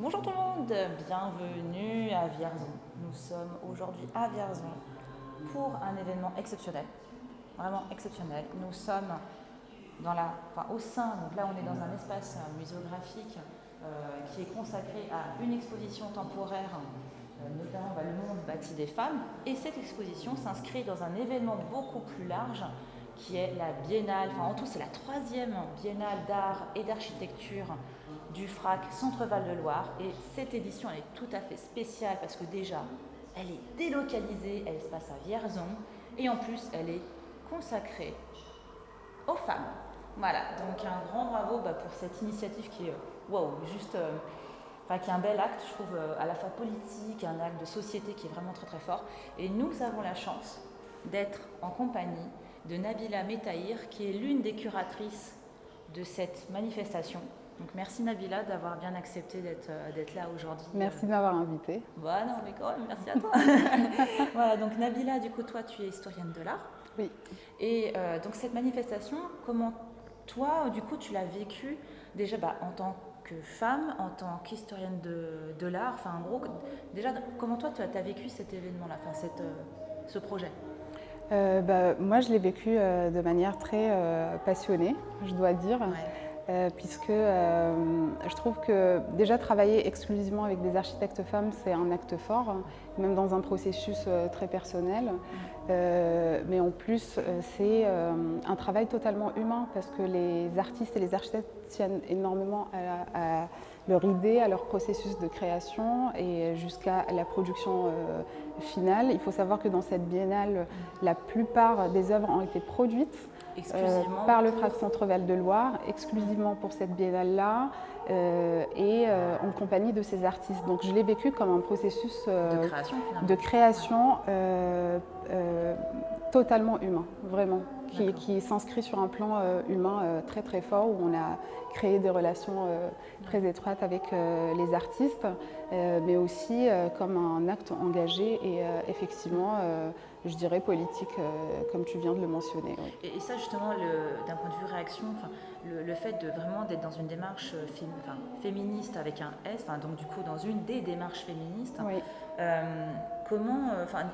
Bonjour tout le monde, bienvenue à Vierzon. Nous sommes aujourd'hui à Vierzon pour un événement exceptionnel, vraiment exceptionnel. Nous sommes au sein, donc là on est dans un espace muséographique qui est consacré à une exposition temporaire, notamment le monde bâti des femmes. Et cette exposition s'inscrit dans un événement beaucoup plus large qui est la biennale, en tout c'est la 3e biennale d'art et d'architecture du FRAC Centre-Val de Loire. Et cette édition elle est tout à fait spéciale parce que déjà elle est délocalisée, elle se passe à Vierzon et en plus elle est consacrée aux femmes. Voilà, donc un grand bravo pour cette initiative qui est qui est un bel acte, je trouve, à la fois politique, un acte de société qui est vraiment très très fort. Et nous avons la chance d'être en compagnie de Nabila Metaïr, qui est l'une des curatrices de cette manifestation. Donc merci Nabila d'avoir bien accepté d'être là aujourd'hui. Merci de m'avoir invitée. Bah non, mais quand même, merci à toi. Voilà, donc Nabila, du coup, toi, tu es historienne de l'art. Oui. Et donc cette manifestation, comment toi, du coup, tu l'as vécue déjà en tant que femme, en tant qu'historienne de l'art, en gros, déjà, comment toi, tu as vécu cet événement-là, ce projet? Moi, je l'ai vécu de manière très passionnée, je dois dire, puisque je trouve que déjà travailler exclusivement avec des architectes femmes, c'est un acte fort, même dans un processus très personnel. Mais en plus, c'est un travail totalement humain, parce que les artistes et les architectes tiennent énormément à leur idée, à leur processus de création et jusqu'à la production finale. Il faut savoir que dans cette biennale, la plupart des œuvres ont été produites par le FRAC Centre-Val de Loire, exclusivement pour cette biennale-là, et en compagnie de ces artistes. Donc je l'ai vécu comme un processus de création totalement humain, vraiment, qui s'inscrit sur un plan humain très très fort, où on a créé des relations très étroites avec les artistes, mais aussi comme un acte engagé et effectivement, je dirais politique, comme tu viens de le mentionner. Oui. Et ça justement, d'un point de vue réaction, le fait de vraiment d'être dans une démarche féministe avec un S, donc du coup dans une des démarches féministes, oui. Comment,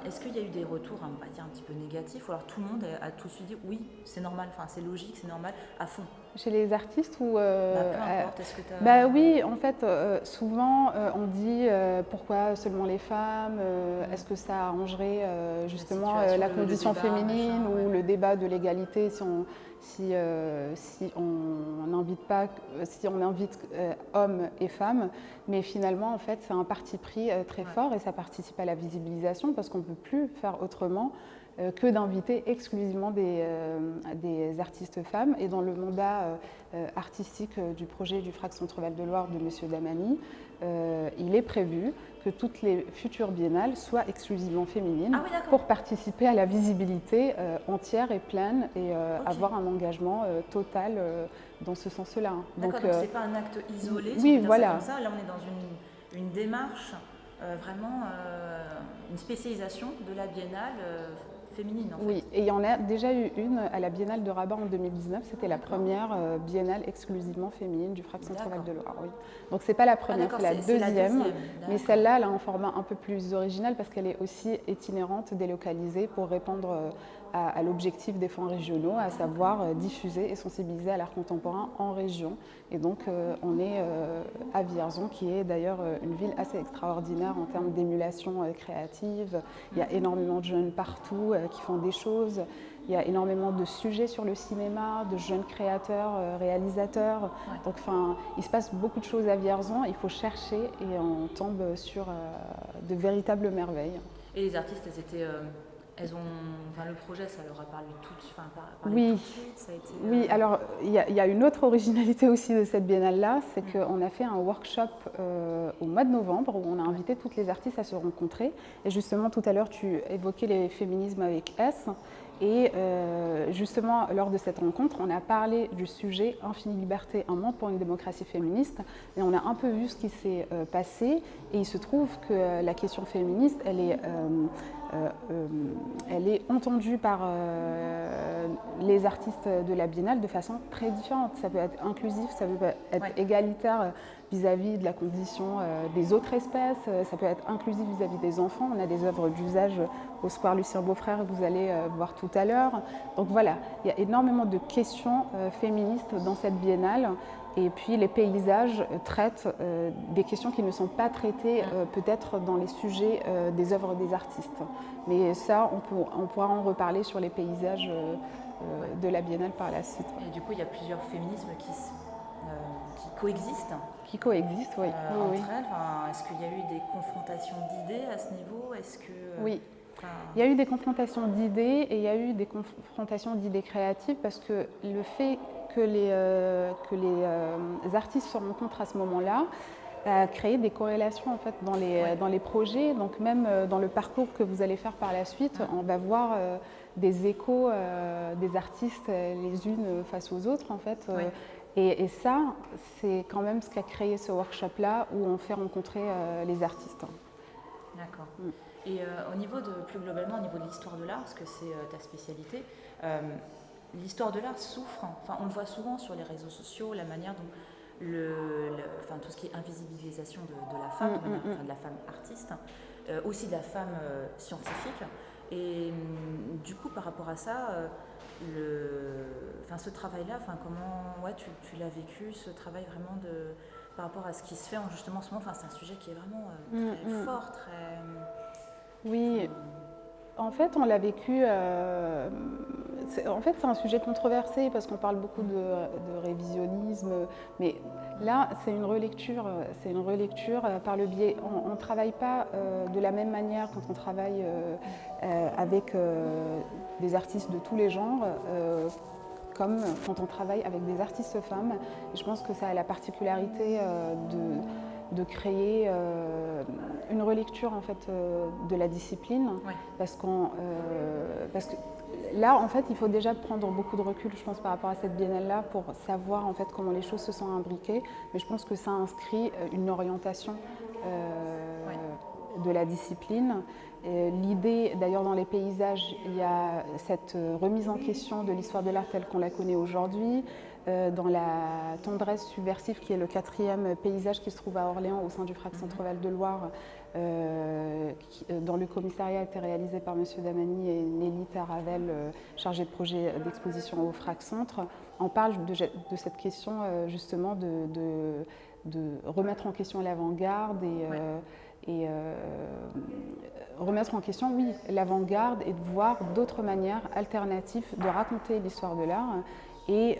est-ce qu'il y a eu des retours, on va dire un petit peu négatifs, ou alors tout le monde a tout de suite dit oui, c'est normal, c'est logique, c'est normal, à fond? Chez les artistes ou peu importe, est-ce que tu as... Oui, en fait, souvent on dit pourquoi seulement les femmes, est-ce que ça arrangerait justement la condition féminine ou le débat de l'égalité si on invite hommes et femmes, mais finalement en fait c'est un parti pris très fort et ça participe à la visibilisation parce qu'on ne peut plus faire autrement que d'inviter exclusivement des artistes femmes. Et dans le mandat artistique du projet du FRAC Centre-Val de Loire de M. Damani, il est prévu que toutes les futures biennales soient exclusivement féminines pour participer à la visibilité entière et pleine et avoir un engagement total dans ce sens-là. D'accord, donc c'est pas un acte isolé, oui, voilà. Comme ça. Là on est dans une démarche, vraiment une spécialisation de la biennale féminine en fait. Oui, et il y en a déjà eu une à la Biennale de Rabat en 2019, c'était la première biennale exclusivement féminine du FRAC Centre-Val de Loire. Oui. Donc c'est pas la première, c'est la deuxième, mais celle-là elle a un format un peu plus original parce qu'elle est aussi itinérante, délocalisée pour répondre à l'objectif des fonds régionaux, à savoir diffuser et sensibiliser à l'art contemporain en région. Et donc on est à Vierzon, qui est d'ailleurs une ville assez extraordinaire en termes d'émulation créative. Il y a énormément de jeunes partout qui font des choses. Il y a énormément de sujets sur le cinéma, de jeunes créateurs, réalisateurs. Donc il se passe beaucoup de choses à Vierzon. Il faut chercher et on tombe sur de véritables merveilles. Et les artistes, le projet, ça leur a parlé tout de suite. Oui. Tout de suite, ça a été, oui, alors il y a une autre originalité aussi de cette biennale-là, c'est qu'on a fait un workshop au mois de novembre où on a invité toutes les artistes à se rencontrer. Et justement, tout à l'heure, tu évoquais les féminismes avec S. Et justement, lors de cette rencontre, on a parlé du sujet « Infinie liberté, un monde pour une démocratie féministe ». Et on a un peu vu ce qui s'est passé. Et il se trouve que la question féministe, elle est entendue par les artistes de la Biennale de façon très différente. Ça peut être inclusif, ça peut être égalitaire vis-à-vis de la condition des autres espèces, ça peut être inclusif vis-à-vis des enfants. On a des œuvres d'usage au Square Lucien Beaufrère que vous allez voir tout à l'heure. Donc voilà, il y a énormément de questions féministes dans cette biennale. Et puis les paysages traitent des questions qui ne sont pas traitées peut-être dans les sujets des œuvres des artistes. Mais ça, on pourra en reparler sur les paysages de la biennale par la suite. Et du coup, il y a plusieurs féminismes qui coexistent. Qui coexistent, oui. Entre elles. Enfin, est-ce qu'il y a eu des confrontations d'idées à ce niveau? Oui. Il y a eu des confrontations d'idées et il y a eu des confrontations d'idées créatives parce que le fait que les artistes se rencontrent à ce moment-là a créé des corrélations en fait, dans les projets. Donc même dans le parcours que vous allez faire par la suite, on va voir des échos des artistes les unes face aux autres en fait. Et ça, c'est quand même ce qu'a créé ce workshop-là où on fait rencontrer les artistes. D'accord. Et plus globalement, au niveau de l'histoire de l'art, parce que c'est ta spécialité, l'histoire de l'art souffre, enfin on le voit souvent sur les réseaux sociaux, la manière dont tout ce qui est invisibilisation de la femme, de la femme artiste, aussi de la femme scientifique. Et du coup, par rapport à ça, ce travail-là, comment tu l'as vécu, ce travail vraiment par rapport à ce qui se fait justement en ce moment, c'est un sujet qui est vraiment très fort, très... Oui, en fait, on l'a vécu. C'est un sujet controversé parce qu'on parle beaucoup de révisionnisme, mais là, c'est une relecture par le biais. On ne travaille pas de la même manière quand on travaille avec des artistes de tous les genres. Comme quand on travaille avec des artistes femmes. Et je pense que ça a la particularité de créer une relecture en fait, de la discipline. Parce que là, en fait, il faut déjà prendre beaucoup de recul, je pense, par rapport à cette biennale-là pour savoir en fait, comment les choses se sont imbriquées. Mais je pense que ça inscrit une orientation de la discipline. L'idée, d'ailleurs, dans les paysages, il y a cette remise en question de l'histoire de l'art telle qu'on la connaît aujourd'hui. Dans la tendresse subversive, qui est le 4e paysage qui se trouve à Orléans, au sein du FRAC Centre-Val de Loire, dans le commissariat, a été réalisé par M. Damani et Nelly Taravel, chargée de projet d'exposition au FRAC Centre. On parle de cette question, justement, de remettre en question l'avant-garde et remettre en question, l'avant-garde et de voir d'autres manières alternatives de raconter l'histoire de l'art et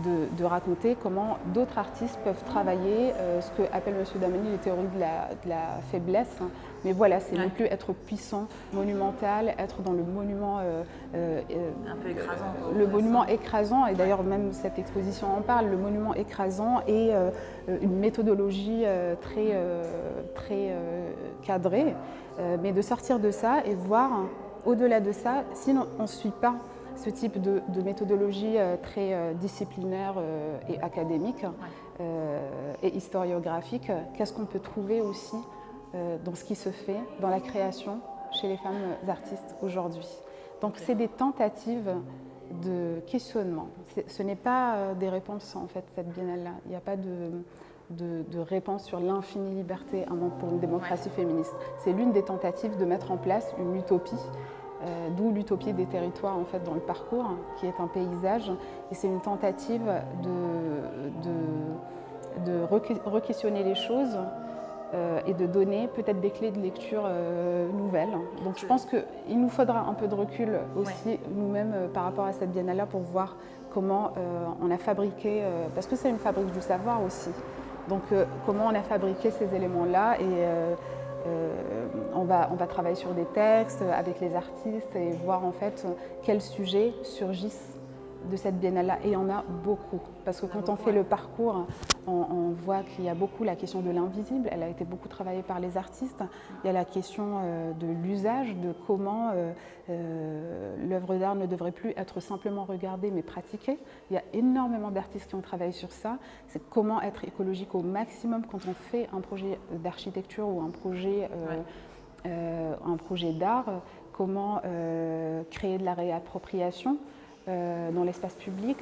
de raconter comment d'autres artistes peuvent travailler ce que appelle M. Damani les théories de la faiblesse. Mais voilà, c'est ne plus être puissant, monumental, être dans le monument un peu écrasant. Le monument écrasant, et d'ailleurs même cette exposition en parle, le monument écrasant et une méthodologie très cadrée, mais de sortir de ça et voir au-delà de ça, si on ne suit pas ce type de méthodologie très disciplinaire et académique et historiographique, qu'est-ce qu'on peut trouver aussi dans ce qui se fait dans la création chez les femmes artistes aujourd'hui. Donc c'est des tentatives de questionnement. Ce n'est pas des réponses en fait, cette biennale-là. Il n'y a pas de réponse sur l'infinie liberté, un monde pour une démocratie féministe. C'est l'une des tentatives de mettre en place une utopie, d'où l'utopie des territoires en fait, dans le parcours, qui est un paysage. Et c'est une tentative de re-questionner les choses et de donner peut-être des clés de lecture nouvelles. Donc je pense qu'il nous faudra un peu de recul aussi nous-mêmes par rapport à cette biennale-là pour voir comment on a fabriqué, parce que c'est une fabrique du savoir aussi, donc comment on a fabriqué ces éléments-là et on va travailler sur des textes avec les artistes et voir en fait quels sujets surgissent de cette biennale-là. Et il y en a beaucoup, parce que quand on fait le parcours, on voit qu'il y a beaucoup la question de l'invisible, elle a été beaucoup travaillée par les artistes. Il y a la question de l'usage, de comment l'œuvre d'art ne devrait plus être simplement regardée mais pratiquée. Il y a énormément d'artistes qui ont travaillé sur ça. C'est comment être écologique au maximum quand on fait un projet d'architecture ou un projet d'art, comment créer de la réappropriation dans l'espace public,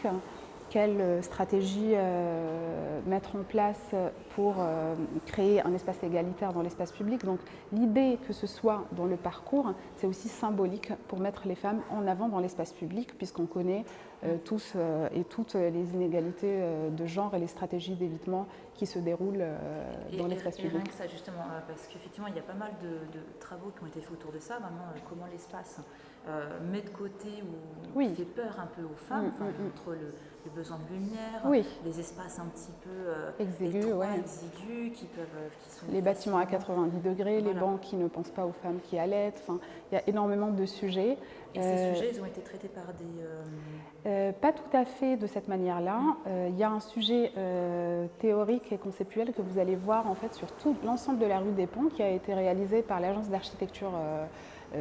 quelle stratégie mettre en place pour créer un espace égalitaire dans l'espace public. Donc l'idée que ce soit dans le parcours, c'est aussi symbolique pour mettre les femmes en avant dans l'espace public, puisqu'on connaît tous et toutes les inégalités de genre et les stratégies d'évitement qui se déroulent dans l'espace public. Et rien que ça justement, parce qu'effectivement il y a pas mal de travaux qui ont été faits autour de ça. Maintenant, comment l'espace met de côté ou fait peur un peu aux femmes, entre le besoin de lumière, les espaces un petit peu exigus, exigus qui sont les bâtiments à 90 degrés, les bancs qui ne pensent pas aux femmes qui allaitent. Enfin, il y a énormément de sujets. Et ces sujets, ils ont été traités par des... Pas tout à fait de cette manière-là. Il y a un sujet théorique et conceptuel que vous allez voir en fait sur tout l'ensemble de la rue des Ponts, qui a été réalisé par l'agence d'architecture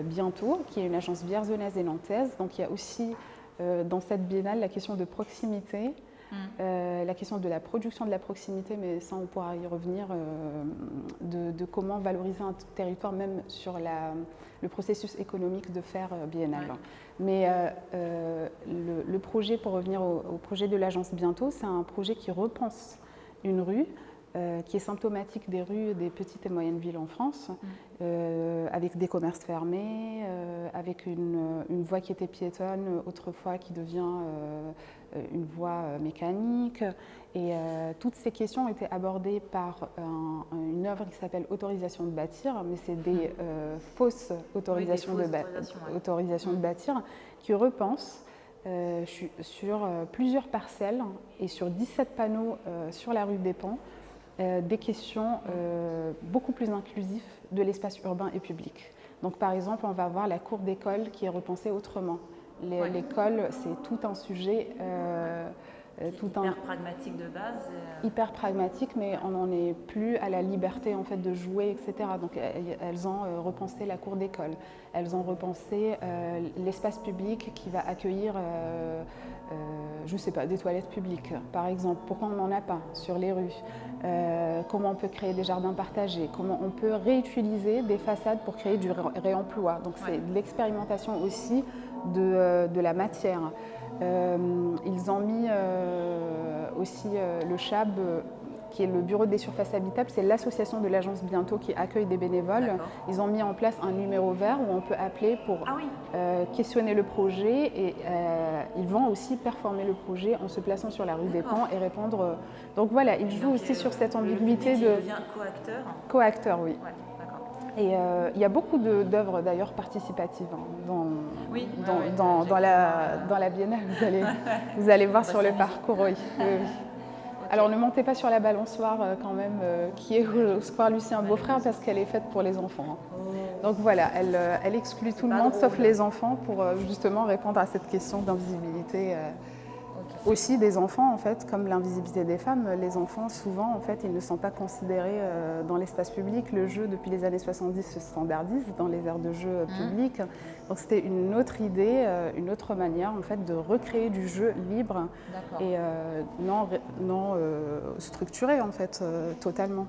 Bientôt, qui est une agence vierzonnaise et nantaise. Donc il y a aussi dans cette biennale la question de proximité, la question de la production de la proximité, mais ça on pourra y revenir, de comment valoriser un territoire même sur le processus économique de faire biennale. Mais le projet, pour revenir au projet de l'agence Bientôt, c'est un projet qui repense une rue qui est symptomatique des rues des petites et moyennes villes en France, avec des commerces fermés, avec une voie qui était piétonne autrefois qui devient une voie mécanique. Et toutes ces questions ont été abordées par une œuvre qui s'appelle Autorisation de bâtir, mais c'est des fausses autorisations de bâtir qui repensent sur plusieurs parcelles et sur 17 panneaux sur la rue des Ponts, des questions beaucoup plus inclusives de l'espace urbain et public. Donc par exemple, on va avoir la cour d'école qui est repensée autrement. L'école, c'est tout un sujet... hyper pragmatique de base. Hyper pragmatique, mais on n'en est plus à la liberté en fait, de jouer, etc. Donc elles ont repensé la cour d'école, elles ont repensé l'espace public qui va accueillir, je ne sais pas, des toilettes publiques, par exemple. Pourquoi on n'en a pas sur les rues? Comment on peut créer des jardins partagés? Comment on peut réutiliser des façades pour créer du réemploi? Donc c'est de l'expérimentation aussi de la matière. Ils ont mis aussi le CHAB, qui est le bureau des surfaces habitables, c'est l'association de l'agence Bientôt qui accueille des bénévoles. Ils ont mis en place un numéro vert où on peut appeler pour questionner le projet et ils vont aussi performer le projet en se plaçant sur la rue des Ponts et répondre. Donc voilà, ils jouent aussi sur cette ambiguïté de... Il devient co-acteur. Co-acteur, oui. Et il y a beaucoup d'œuvres d'ailleurs participatives dans la biennale, vous allez voir sur le parcours. Alors ne montez pas sur la balançoire quand même, qui est au square Lucien Beaufrère, parce qu'elle est faite pour les enfants. Donc voilà, elle exclut tout le monde sauf les enfants pour justement répondre à cette question d'invisibilité. Aussi des enfants, en fait, comme l'invisibilité des femmes, les enfants, souvent, en fait, ils ne sont pas considérés dans l'espace public. Le jeu, depuis les années 70, se standardise dans les aires de jeu publiques. Donc c'était une autre idée, une autre manière, en fait, de recréer du jeu libre et non structuré, en fait, totalement.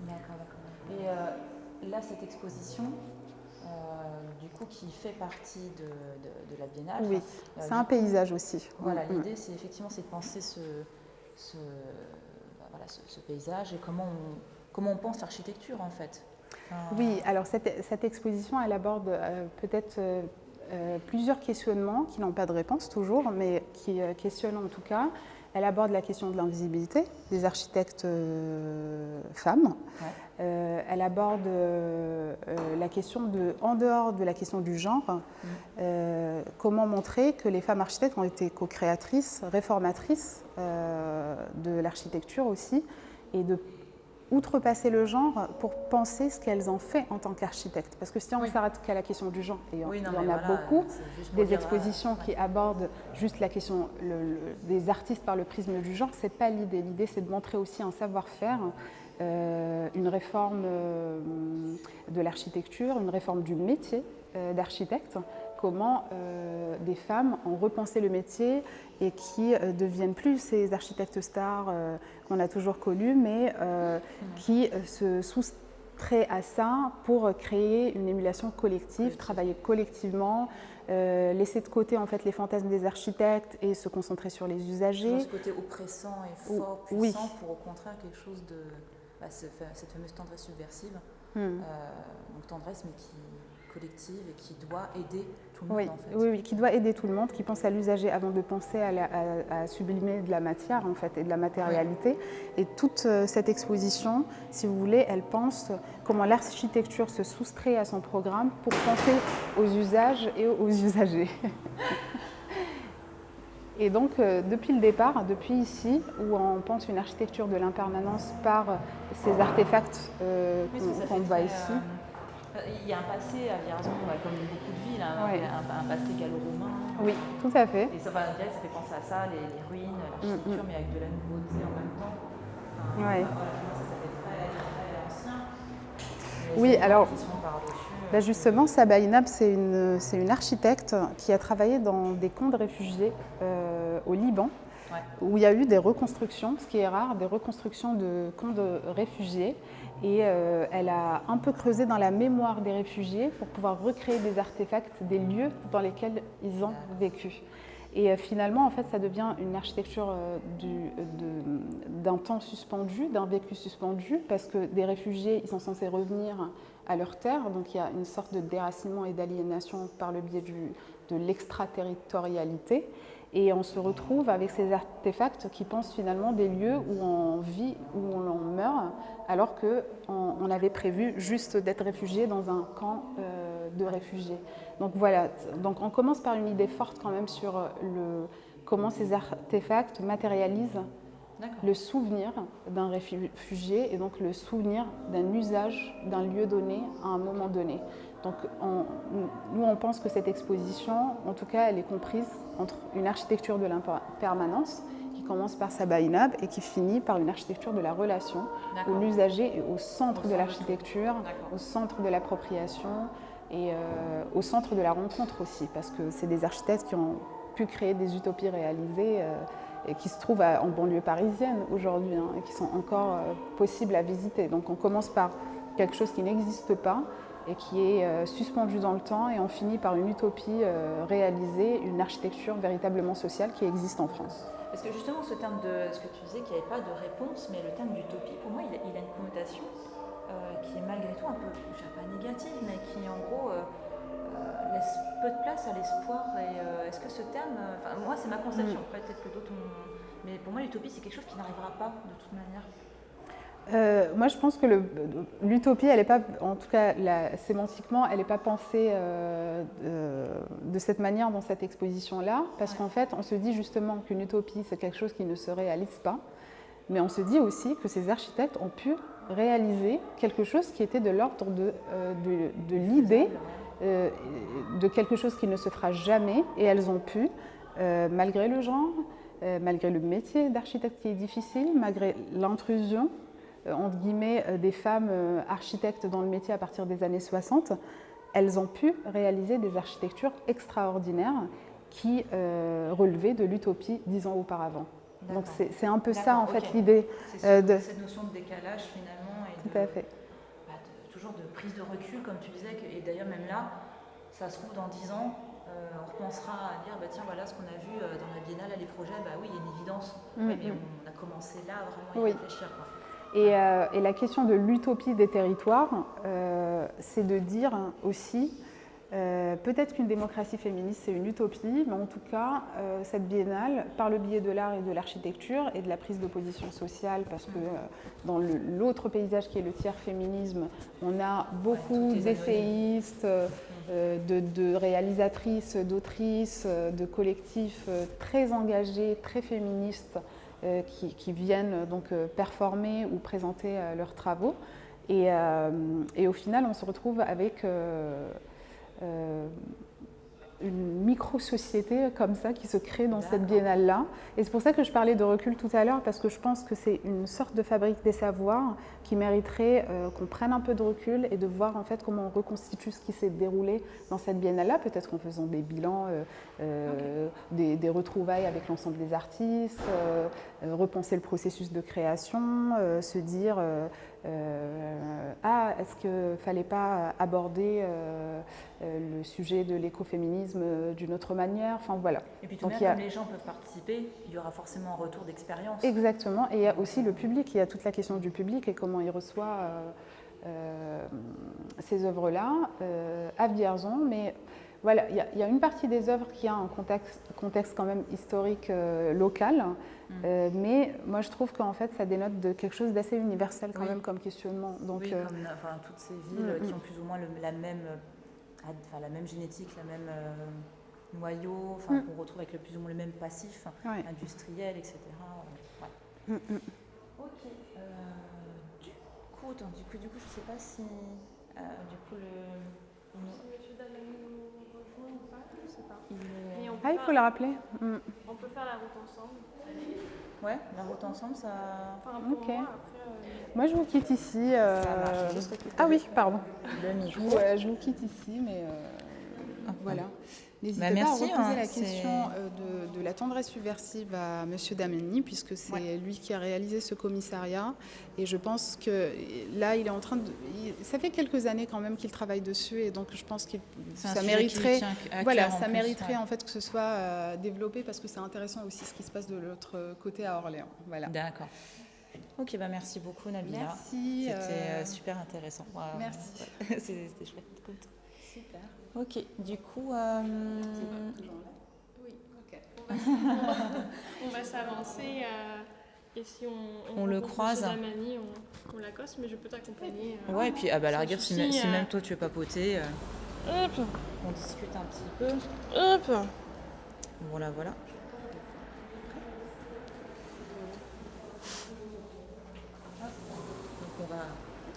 D'accord. Et là, cette exposition, du coup, qui fait partie de la biennale. Oui, c'est un paysage aussi. Voilà, l'idée, c'est effectivement de penser ce paysage et comment on pense l'architecture, en fait. Oui, alors cette exposition, elle aborde peut-être plusieurs questionnements qui n'ont pas de réponse toujours, mais qui questionnent en tout cas. Elle aborde la question de l'invisibilité des architectes femmes. Elle aborde la question en dehors de la question du genre, comment montrer que les femmes architectes ont été co-créatrices, réformatrices de l'architecture aussi, et de outrepasser le genre pour penser ce qu'elles ont fait en tant qu'architectes. Parce que si on ne s'arrête qu'à la question du genre, et il y en a beaucoup, des expositions qui abordent juste la question des artistes par le prisme du genre, ce n'est pas l'idée. L'idée, c'est de montrer aussi un savoir-faire, une réforme de l'architecture, une réforme du métier d'architecte, comment des femmes ont repensé le métier et qui deviennent plus ces architectes stars qu'on a toujours connus, mais qui se soustraient trait à ça pour créer une émulation collective, travailler collectivement, laisser de côté en fait les fantasmes des architectes et se concentrer sur les usagers. Ce côté oppressant et fort, puissant, pour au contraire quelque chose de cette fameuse tendresse subversive, donc tendresse mais qui collective et qui doit aider tout le monde en fait. Oui, qui doit aider tout le monde, qui pense à l'usager avant de penser à sublimer de la matière en fait et de la matérialité. Et toute cette exposition, si vous voulez, elle pense comment l'architecture se soustrait à son programme pour penser aux usages et aux usagers. Et donc, depuis le départ, depuis ici, où on pense une architecture de l'impermanence par ces artefacts qu'on voit ici. Il y a un passé à Vierzon, comme beaucoup de villes, un passé gallo-romain. Oui, tout à fait. Et ça fait penser à ça, les ruines, l'architecture, mais avec de la nouveauté en même temps. Ça fait très ancien. Oui, alors justement, Saba Inab, c'est une architecte qui a travaillé dans des camps de réfugiés au Liban, où il y a eu des reconstructions, ce qui est rare, des reconstructions de camps de réfugiés. Et elle a un peu creusé dans la mémoire des réfugiés pour pouvoir recréer des artefacts, des lieux dans lesquels ils ont vécu. Et finalement, en fait, ça devient une architecture d'un temps suspendu, d'un vécu suspendu, parce que des réfugiés, ils sont censés revenir à leur terre, donc il y a une sorte de déracinement et d'aliénation par le biais de l'extraterritorialité. Et on se retrouve avec ces artefacts qui pensent finalement des lieux où on vit, où on meurt, alors qu'on avait prévu juste d'être réfugié dans un camp de réfugiés. Donc voilà, donc on commence par une idée forte quand même sur comment ces artefacts matérialisent le souvenir d'un réfugié et donc le souvenir d'un usage d'un lieu donné à un moment donné. Donc nous, on pense que cette exposition, en tout cas, elle est comprise entre une architecture de l'impermanence qui commence par Saba Inab et qui finit par une architecture de la relation où l'usager est au centre de l'architecture, au centre de l'appropriation et au centre de la rencontre aussi, parce que c'est des architectes qui ont pu créer des utopies réalisées et qui se trouvent en banlieue parisienne aujourd'hui et qui sont encore possibles à visiter. Donc on commence par quelque chose qui n'existe pas et qui est suspendu dans le temps et on finit par une utopie réalisée, une architecture véritablement sociale qui existe en France. Parce que justement, ce terme de ce que tu disais, qu'il n'y avait pas de réponse, mais le terme d'utopie, pour moi, il a une connotation qui est malgré tout un peu, je dirais pas négative, mais qui en gros laisse peu de place à l'espoir. Et est-ce que ce terme, moi c'est ma conception, après peut-être que d'autres ont... Mais pour moi l'utopie c'est quelque chose qui n'arrivera pas de toute manière. Moi je pense que l'utopie, elle n'est pas, en tout cas sémantiquement, elle n'est pas pensée de cette manière dans cette exposition-là, parce qu'en fait on se dit justement qu'une utopie c'est quelque chose qui ne se réalise pas, mais on se dit aussi que ces architectes ont pu réaliser quelque chose qui était de l'ordre de l'idée, de quelque chose qui ne se fera jamais, et elles ont pu, malgré le genre, malgré le métier d'architecte qui est difficile, malgré l'intrusion, entre guillemets, des femmes architectes dans le métier à partir des années 60, elles ont pu réaliser des architectures extraordinaires qui relevaient de l'utopie 10 ans auparavant. Donc c'est un peu ça en fait l'idée. De cette notion de décalage finalement et tout à fait. Toujours de prise de recul comme tu disais, et d'ailleurs même là, ça se trouve dans 10 ans, on repensera à dire tiens voilà ce qu'on a vu dans la Biennale, les projets, oui il y a une évidence, mais on a commencé là vraiment à y réfléchir. Et la question de l'utopie des territoires, c'est de dire aussi, peut-être qu'une démocratie féministe c'est une utopie, mais en tout cas cette biennale, par le biais de l'art et de l'architecture et de la prise de position sociale, parce que dans l'autre paysage qui est le tiers féminisme, on a beaucoup d'essayistes, de réalisatrices, d'autrices, de collectifs très engagés, très féministes, qui viennent donc performer ou présenter leurs travaux. Et au final, on se retrouve avec une micro-société comme ça qui se crée dans cette biennale-là. Et c'est pour ça que je parlais de recul tout à l'heure, parce que je pense que c'est une sorte de fabrique des savoirs qui mériterait qu'on prenne un peu de recul et de voir en fait comment on reconstitue ce qui s'est déroulé dans cette biennale-là, peut-être qu'en faisant des bilans, des retrouvailles avec l'ensemble des artistes, repenser le processus de création, se dire est-ce qu'il ne fallait pas aborder le sujet de l'écoféminisme d'une autre manière, enfin voilà. Et puis tout de même, comme les gens peuvent participer, il y aura forcément un retour d'expérience. Exactement, et il y a aussi le public, il y a toute la question du public et comment il reçoit ces œuvres-là à Vierzon, mais voilà, il y a une partie des œuvres qui a un contexte quand même historique local, mais moi je trouve qu'en fait ça dénote de quelque chose d'assez universel quand même comme questionnement. Donc, oui, comme toutes ces villes qui ont plus ou moins la même génétique, la même noyau, qu'on retrouve avec plus ou moins le même passif industriel, etc. Ouais. Ok. Du coup, je ne sais pas si Monsieur Damani nous rejoint ou pas, je ne sais pas. il faut le rappeler. On peut faire la route ensemble. Ouais, la route ensemble, ça. Enfin, pour moi, après, moi, je vous quitte ici. Oui, pardon. Le micro. Je vous quitte ici, mais voilà. N'hésitez pas à reposer la question de la tendresse subversive à Monsieur Damani, puisque c'est lui qui a réalisé ce commissariat. Et je pense que là, il est en train de... Ça fait quelques années quand même qu'il travaille dessus, et donc je pense que ça mériterait, en fait que ce soit développé, parce que c'est intéressant aussi ce qui se passe de l'autre côté à Orléans. Voilà. D'accord. Ok, merci beaucoup Nabila. Merci. C'était super intéressant. Merci. C'était chouette. Super. Ok, du coup... Oui, ok. On va s'avancer et si on le croise, Damani, on l'accoste, mais je peux t'accompagner. Ouais, et puis à la rigueur, si même toi tu veux papoter, on discute un petit peu. Hop. Voilà. Donc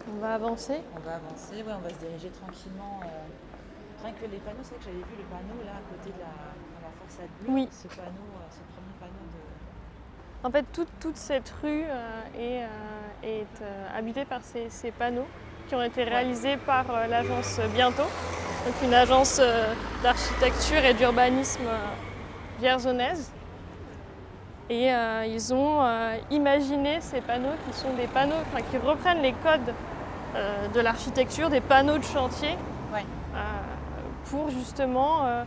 on va avancer. On va se diriger tranquillement. Rien que les panneaux, c'est vrai que j'avais vu le panneau là à côté de la façade bleue. Oui. Ce premier panneau de... En fait, toute cette rue est habitée par ces panneaux qui ont été réalisés par l'agence Bientôt, donc une agence d'architecture et d'urbanisme vierzonnaise. Et ils ont imaginé ces panneaux qui sont des panneaux qui reprennent les codes de l'architecture, des panneaux de chantier, pour justement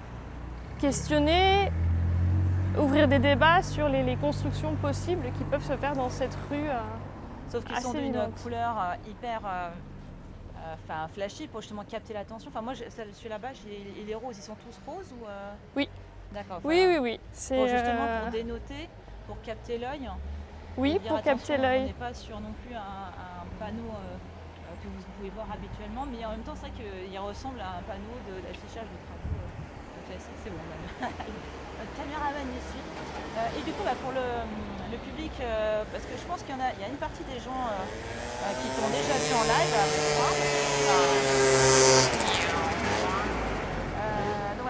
questionner, ouvrir des débats sur les constructions possibles qui peuvent se faire dans cette rue. Sauf qu'ils sont d'une couleur hyper flashy pour justement capter l'attention. Enfin, moi, celui là-bas, il est rose. Ils sont tous roses ou Oui. D'accord. Oui. Pour justement pour dénoter, pour capter l'œil. Oui, pour capter l'œil. On n'est pas sur non plus un panneau que vous pouvez voir habituellement, mais en même temps, c'est vrai qu'il ressemble à un panneau d'affichage de travaux classique. C'est bon, notre caméraman ici. Et du coup, pour le public, parce que je pense qu'il y a une partie des gens qui t'ont déjà vu en live avec moi.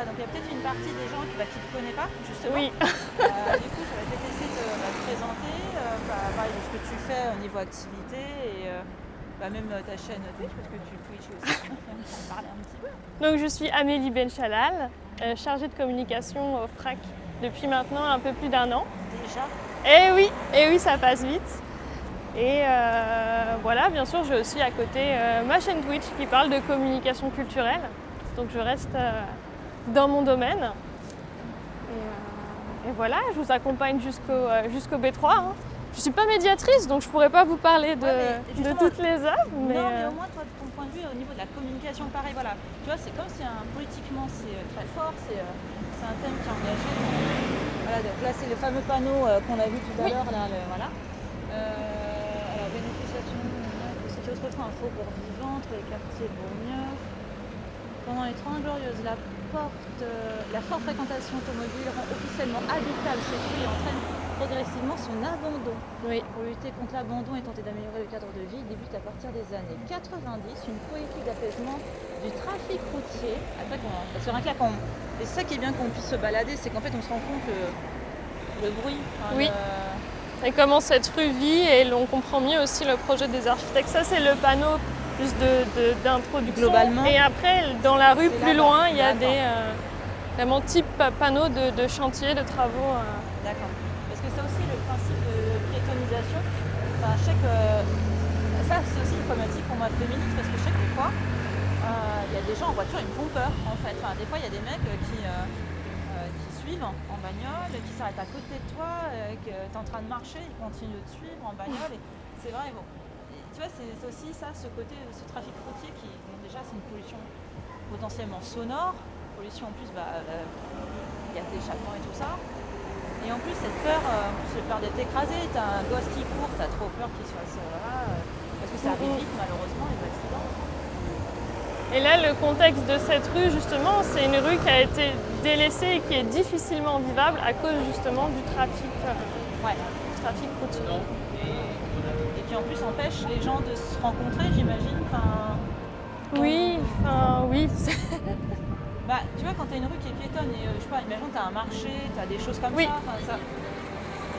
Donc il y a peut-être une partie des gens qui ne te connaissent pas, justement. Oui. Du coup, je vais peut-être essayer de te présenter, parler de ce que tu fais au niveau activité et même ta chaîne Twitch, parce que tu Twitch aussi. On parler un petit peu. Donc je suis Amélie Benchalal, chargée de communication au FRAC depuis maintenant un peu plus d'1 an. Déjà ? Et oui, ça passe vite. Et voilà, bien sûr, j'ai aussi à côté ma chaîne Twitch qui parle de communication culturelle. Donc je reste dans mon domaine. Et voilà, je vous accompagne jusqu'au B3. Hein. Je ne suis pas médiatrice, donc je ne pourrais pas vous parler de toutes les œuvres. Mais au moins, toi, de ton point de vue, au niveau de la communication, pareil, voilà. Tu vois, c'est comme si politiquement, c'est très fort, c'est un thème qui est engagé. Voilà, donc là, c'est le fameux panneau qu'on a vu tout à l'heure. Voilà. Alors, bénéficiation de cette autre fois, info pour vivants, entre les quartiers de Bourgneuf. Pendant les 30 glorieuses, la forte fréquentation automobile rend officiellement habitable cette rue et entraîne progressivement son abandon. Oui. Pour lutter contre l'abandon et tenter d'améliorer le cadre de vie, il débute à partir des années 90 une politique d'apaisement du trafic routier. Sur un claquant. Et c'est ça qui est bien qu'on puisse se balader, c'est qu'en fait on se rend compte le bruit. Et comment cette rue vit, et on comprend mieux aussi le projet des architectes. Ça, c'est le panneau plus d'introduction. Globalement. Et après, dans la rue plus loin, il y a des vraiment type panneaux de chantier, de travaux. D'accord. Parce que c'est aussi le principe de piétonisation. Enfin, je sais que ça c'est aussi une problématique pour moi féministe parce que je sais que des fois, il y a des gens en voiture, ils me font peur en fait. Enfin, des fois, il y a des mecs qui suivent en bagnole, qui s'arrêtent à côté de toi, que tu es en train de marcher, ils continuent de te suivre en bagnole. Et c'est vrai, bon. Et tu vois, c'est aussi ça, ce côté, ce trafic routier qui, bon, déjà, c'est une pollution potentiellement sonore. Pollution en plus, gaz d'échappement et tout ça. Et en plus, cette peur, peur d'être écrasé, t'as un gosse qui court, t'as trop peur qu'il se fasse parce que ça arrive vite malheureusement les accidents. Et là, le contexte de cette rue, justement, c'est une rue qui a été délaissée et qui est difficilement vivable à cause justement du trafic routier. Et qui en plus empêche les gens de se rencontrer, j'imagine. Oui. Tu vois, quand tu as une rue qui est piétonne et je sais pas, imagine tu as un marché, tu as des choses comme ça.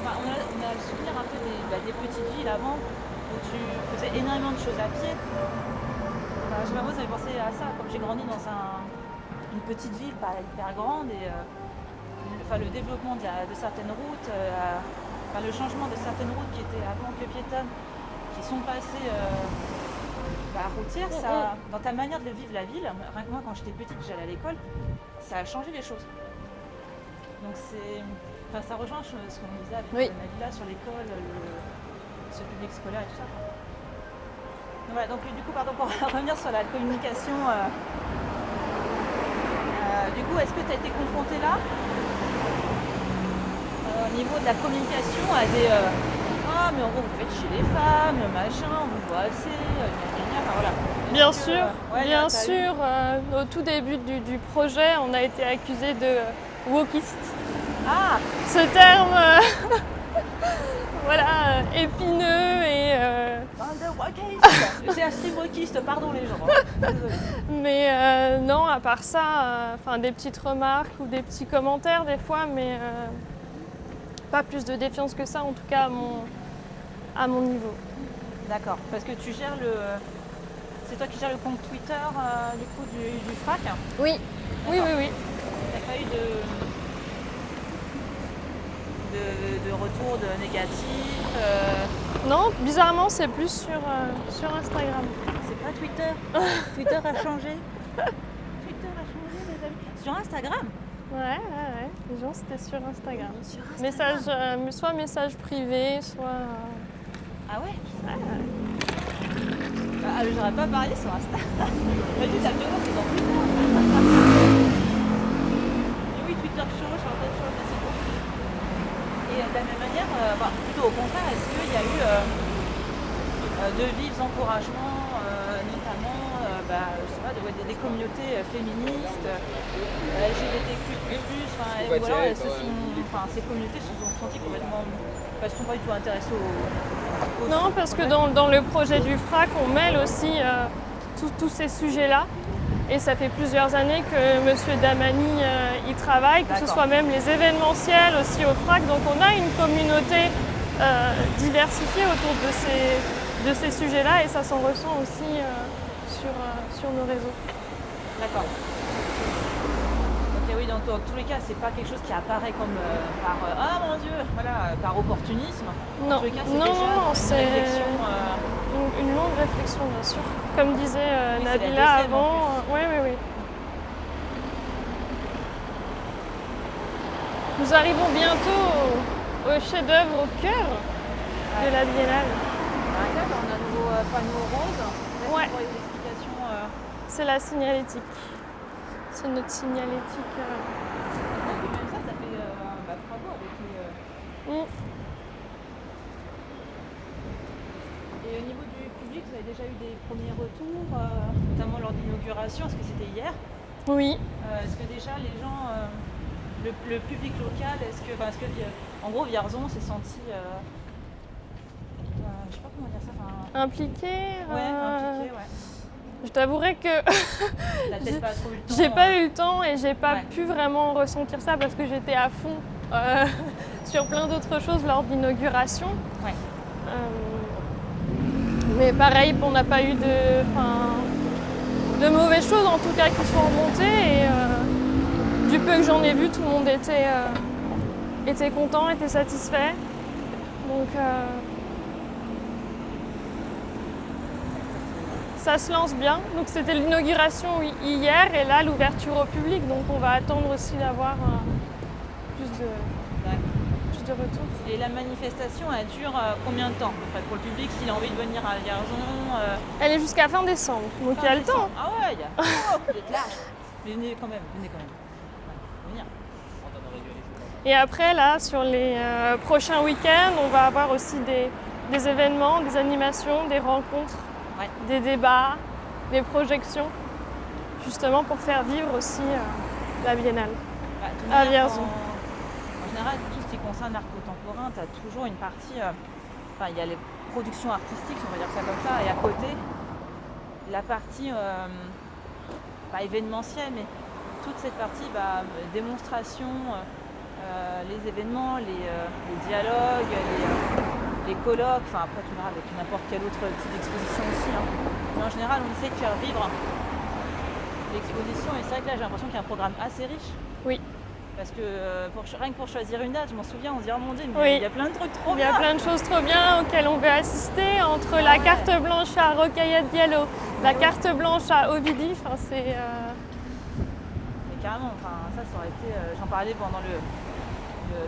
On a le souvenir un peu des petites villes avant où tu faisais énormément de choses à pied. Je sais pas, moi ça m'avait pensé à ça, comme j'ai grandi dans une petite ville pas hyper grande et le développement de certaines routes, le changement de certaines routes qui étaient avant que piétonnes, qui sont passées routières, ça, dans ta manière de vivre la ville, rien que moi quand j'étais petite, j'allais à l'école, ça a changé les choses. Donc ça rejoint ce qu'on disait avec Nabila sur l'école, ce public scolaire et tout ça. Donc, voilà, donc du coup, pour revenir sur la communication, du coup, est-ce que tu as été confronté là au niveau de la communication à des mais en gros vous faites chez les femmes, le machin, on vous voit assez, voilà. Bien sûr, au tout début du projet, on a été accusé de wokiste. Ah, ce terme épineux et c'est assez wokiste, pardon les gens. Désolée. Mais non, à part ça, des petites remarques ou des petits commentaires des fois, mais pas plus de défiance que ça, en tout cas à mon niveau. D'accord, parce que tu gères c'est toi qui gères le compte Twitter du coup du FRAC? Oui. T'as pas eu de retour négatif Non, bizarrement c'est plus sur Instagram. C'est pas Twitter. Twitter a changé. Twitter a changé les amis. Sur Instagram? Ouais. Les gens c'était sur Instagram. Soit message privé, soit... Ah ouais? J'aurais pas parié sur Insta. Vas-y, t'as bien c'est dans Twitter. Et oui, Twitter chaud, je suis en train de changer, c'est bon. Et de la même manière, plutôt au contraire, est-ce qu'il y a eu de vifs encouragements, notamment je sais pas, des communautés féministes, LGBTQ+, ou alors ces communautés se sont senties complètement... Elles ne sont pas du tout intéressées au Non, parce que dans le projet du FRAC, on mêle aussi tous ces sujets-là. Et ça fait plusieurs années que M. Damani y travaille, que ce soit même les événementiels aussi au FRAC. Donc on a une communauté diversifiée autour de ces sujets-là et ça s'en ressent aussi sur nos réseaux. D'accord. Ok, oui, dans tous les cas, c'est pas quelque chose qui apparaît comme ah mon Dieu, par opportunisme. Non, en tous les cas, c'est déjà une réflexion. Une longue réflexion, bien sûr. Comme disait Nabila avant. Oui. Nous arrivons bientôt au chef-d'œuvre au cœur de la Biennale. On a un nouveau panneau rose. Ouais. Pour les explications. C'est la signalétique. C'est notre signalétique. Et même ça fait bravo avec les. Et au niveau du public, vous avez déjà eu des premiers retours, notamment lors de l'inauguration, est-ce que c'était hier? Oui. Est-ce que déjà les gens, le public local, en gros Vierzon s'est senti, je sais pas comment dire ça, impliqué. Impliqué. Je t'avouerai que peut-être pas trop eu le temps. J'ai pas eu le temps et j'ai pas pu vraiment ressentir ça parce que j'étais à fond sur plein d'autres choses lors de l'inauguration. Ouais. Mais pareil, on n'a pas eu de mauvaises choses en tout cas qui sont remontées et du peu que j'en ai vu, tout le monde était content, était satisfait. Donc ça se lance bien. Donc c'était l'inauguration hier et là l'ouverture au public. Donc on va attendre aussi d'avoir plus de retours. Et la manifestation, elle dure combien de temps à peu près pour le public s'il a envie de venir à Vierzon Elle est jusqu'à fin décembre, donc il y a le temps. Ah ouais, il y a vous êtes large. Mais venez quand même. Ouais, venir. Et après, là, sur les prochains week-ends, on va avoir aussi des événements, des animations, des rencontres, des débats, des projections, justement pour faire vivre aussi la Biennale à Vierzon. En général, tout ce qui concerne l'art contemporain, tu as toujours une partie, il y a les productions artistiques, on va dire ça comme ça, et à côté, la partie, pas événementielle, mais toute cette partie démonstration, les événements, les dialogues, les colloques, après tu verras avec n'importe quelle autre type d'exposition aussi. Mais en général, on essaie de faire vivre l'exposition, et c'est vrai que là j'ai l'impression qu'il y a un programme assez riche. Oui. Parce que rien que pour choisir une date, je m'en souviens, on se dit oh mon Dieu, mais il y a plein de trucs trop bien. Il y a plein de choses trop bien auxquelles on veut assister, entre la carte blanche à Rocaillette Diallo, la carte blanche à Ovidie, c'est... Mais carrément, ça aurait été... j'en parlais pendant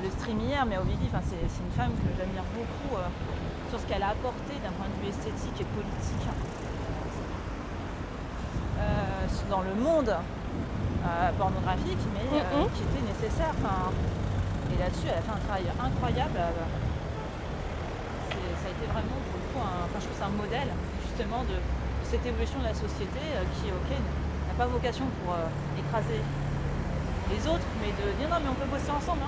le stream hier, mais Ovidie, c'est une femme que j'admire beaucoup sur ce qu'elle a apporté d'un point de vue esthétique et politique dans le monde pornographique, mais qui était nécessaire. Et là-dessus, elle a fait un travail incroyable. Ça a été vraiment, pour le coup, je trouve que c'est un modèle justement de cette évolution de la société qui, n'a pas vocation pour écraser les autres, mais de dire non, mais on peut bosser ensemble.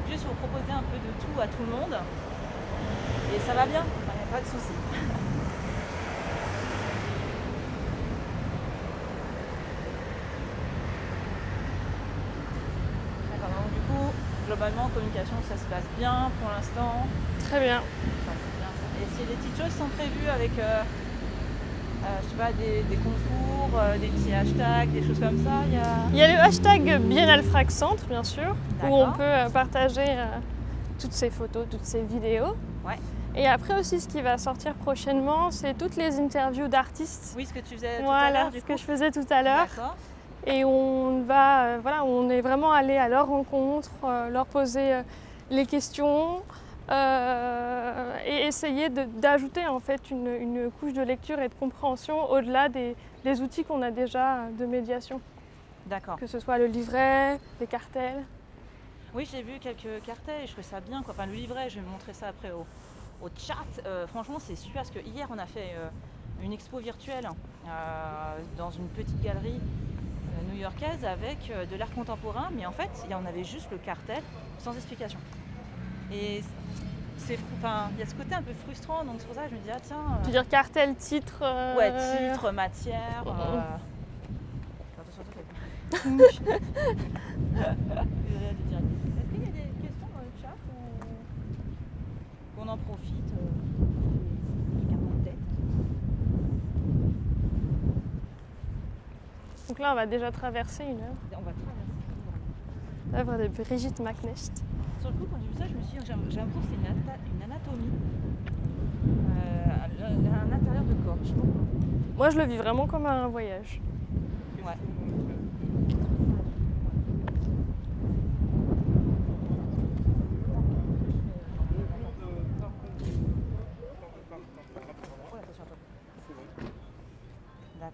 Juste pour proposer un peu de tout à tout le monde. Et ça va bien, il n'y a pas de souci. Globalement, communication, ça se passe bien pour l'instant. Très bien. C'est bien ça. Et si des petites choses sont prévues avec, je sais pas, des concours, des petits hashtags, des choses comme ça, il y a le hashtag Biennale Frac Centre, bien sûr, où on peut partager toutes ces photos, toutes ces vidéos. Ouais. Et après aussi, ce qui va sortir prochainement, c'est toutes les interviews d'artistes. Oui, ce que tu faisais tout à l'heure, du coup. Ce que je faisais tout à l'heure. D'accord. Et on est vraiment allé à leur rencontre, leur poser les questions et essayer d'ajouter en fait une couche de lecture et de compréhension au-delà des outils qu'on a déjà de médiation. D'accord. Que ce soit le livret, les cartels. Oui, j'ai vu quelques cartels et je trouvais ça bien. Le livret, je vais montrer ça après au chat. Franchement, c'est super parce que hier, on a fait une expo virtuelle dans une petite galerie new-yorkaise avec de l'art contemporain, mais en fait il y en avait juste le cartel sans explication. Et il y a ce côté un peu frustrant, donc c'est pour ça que je me dis tiens. Tu veux dire cartel, titre Ouais, titre, matière. Est-ce qu'il y a des questions dans le chat qu'on en profite Donc là, on va déjà traverser une œuvre. On va traverser l'œuvre de Brigitte Macnecht. Sur le coup, quand j'ai vu ça, je me suis dit, j'ai l'impression que c'est une anatomie, un intérieur de corps. Je sais pas pourquoi. Moi, je le vis vraiment comme un voyage. Ouais.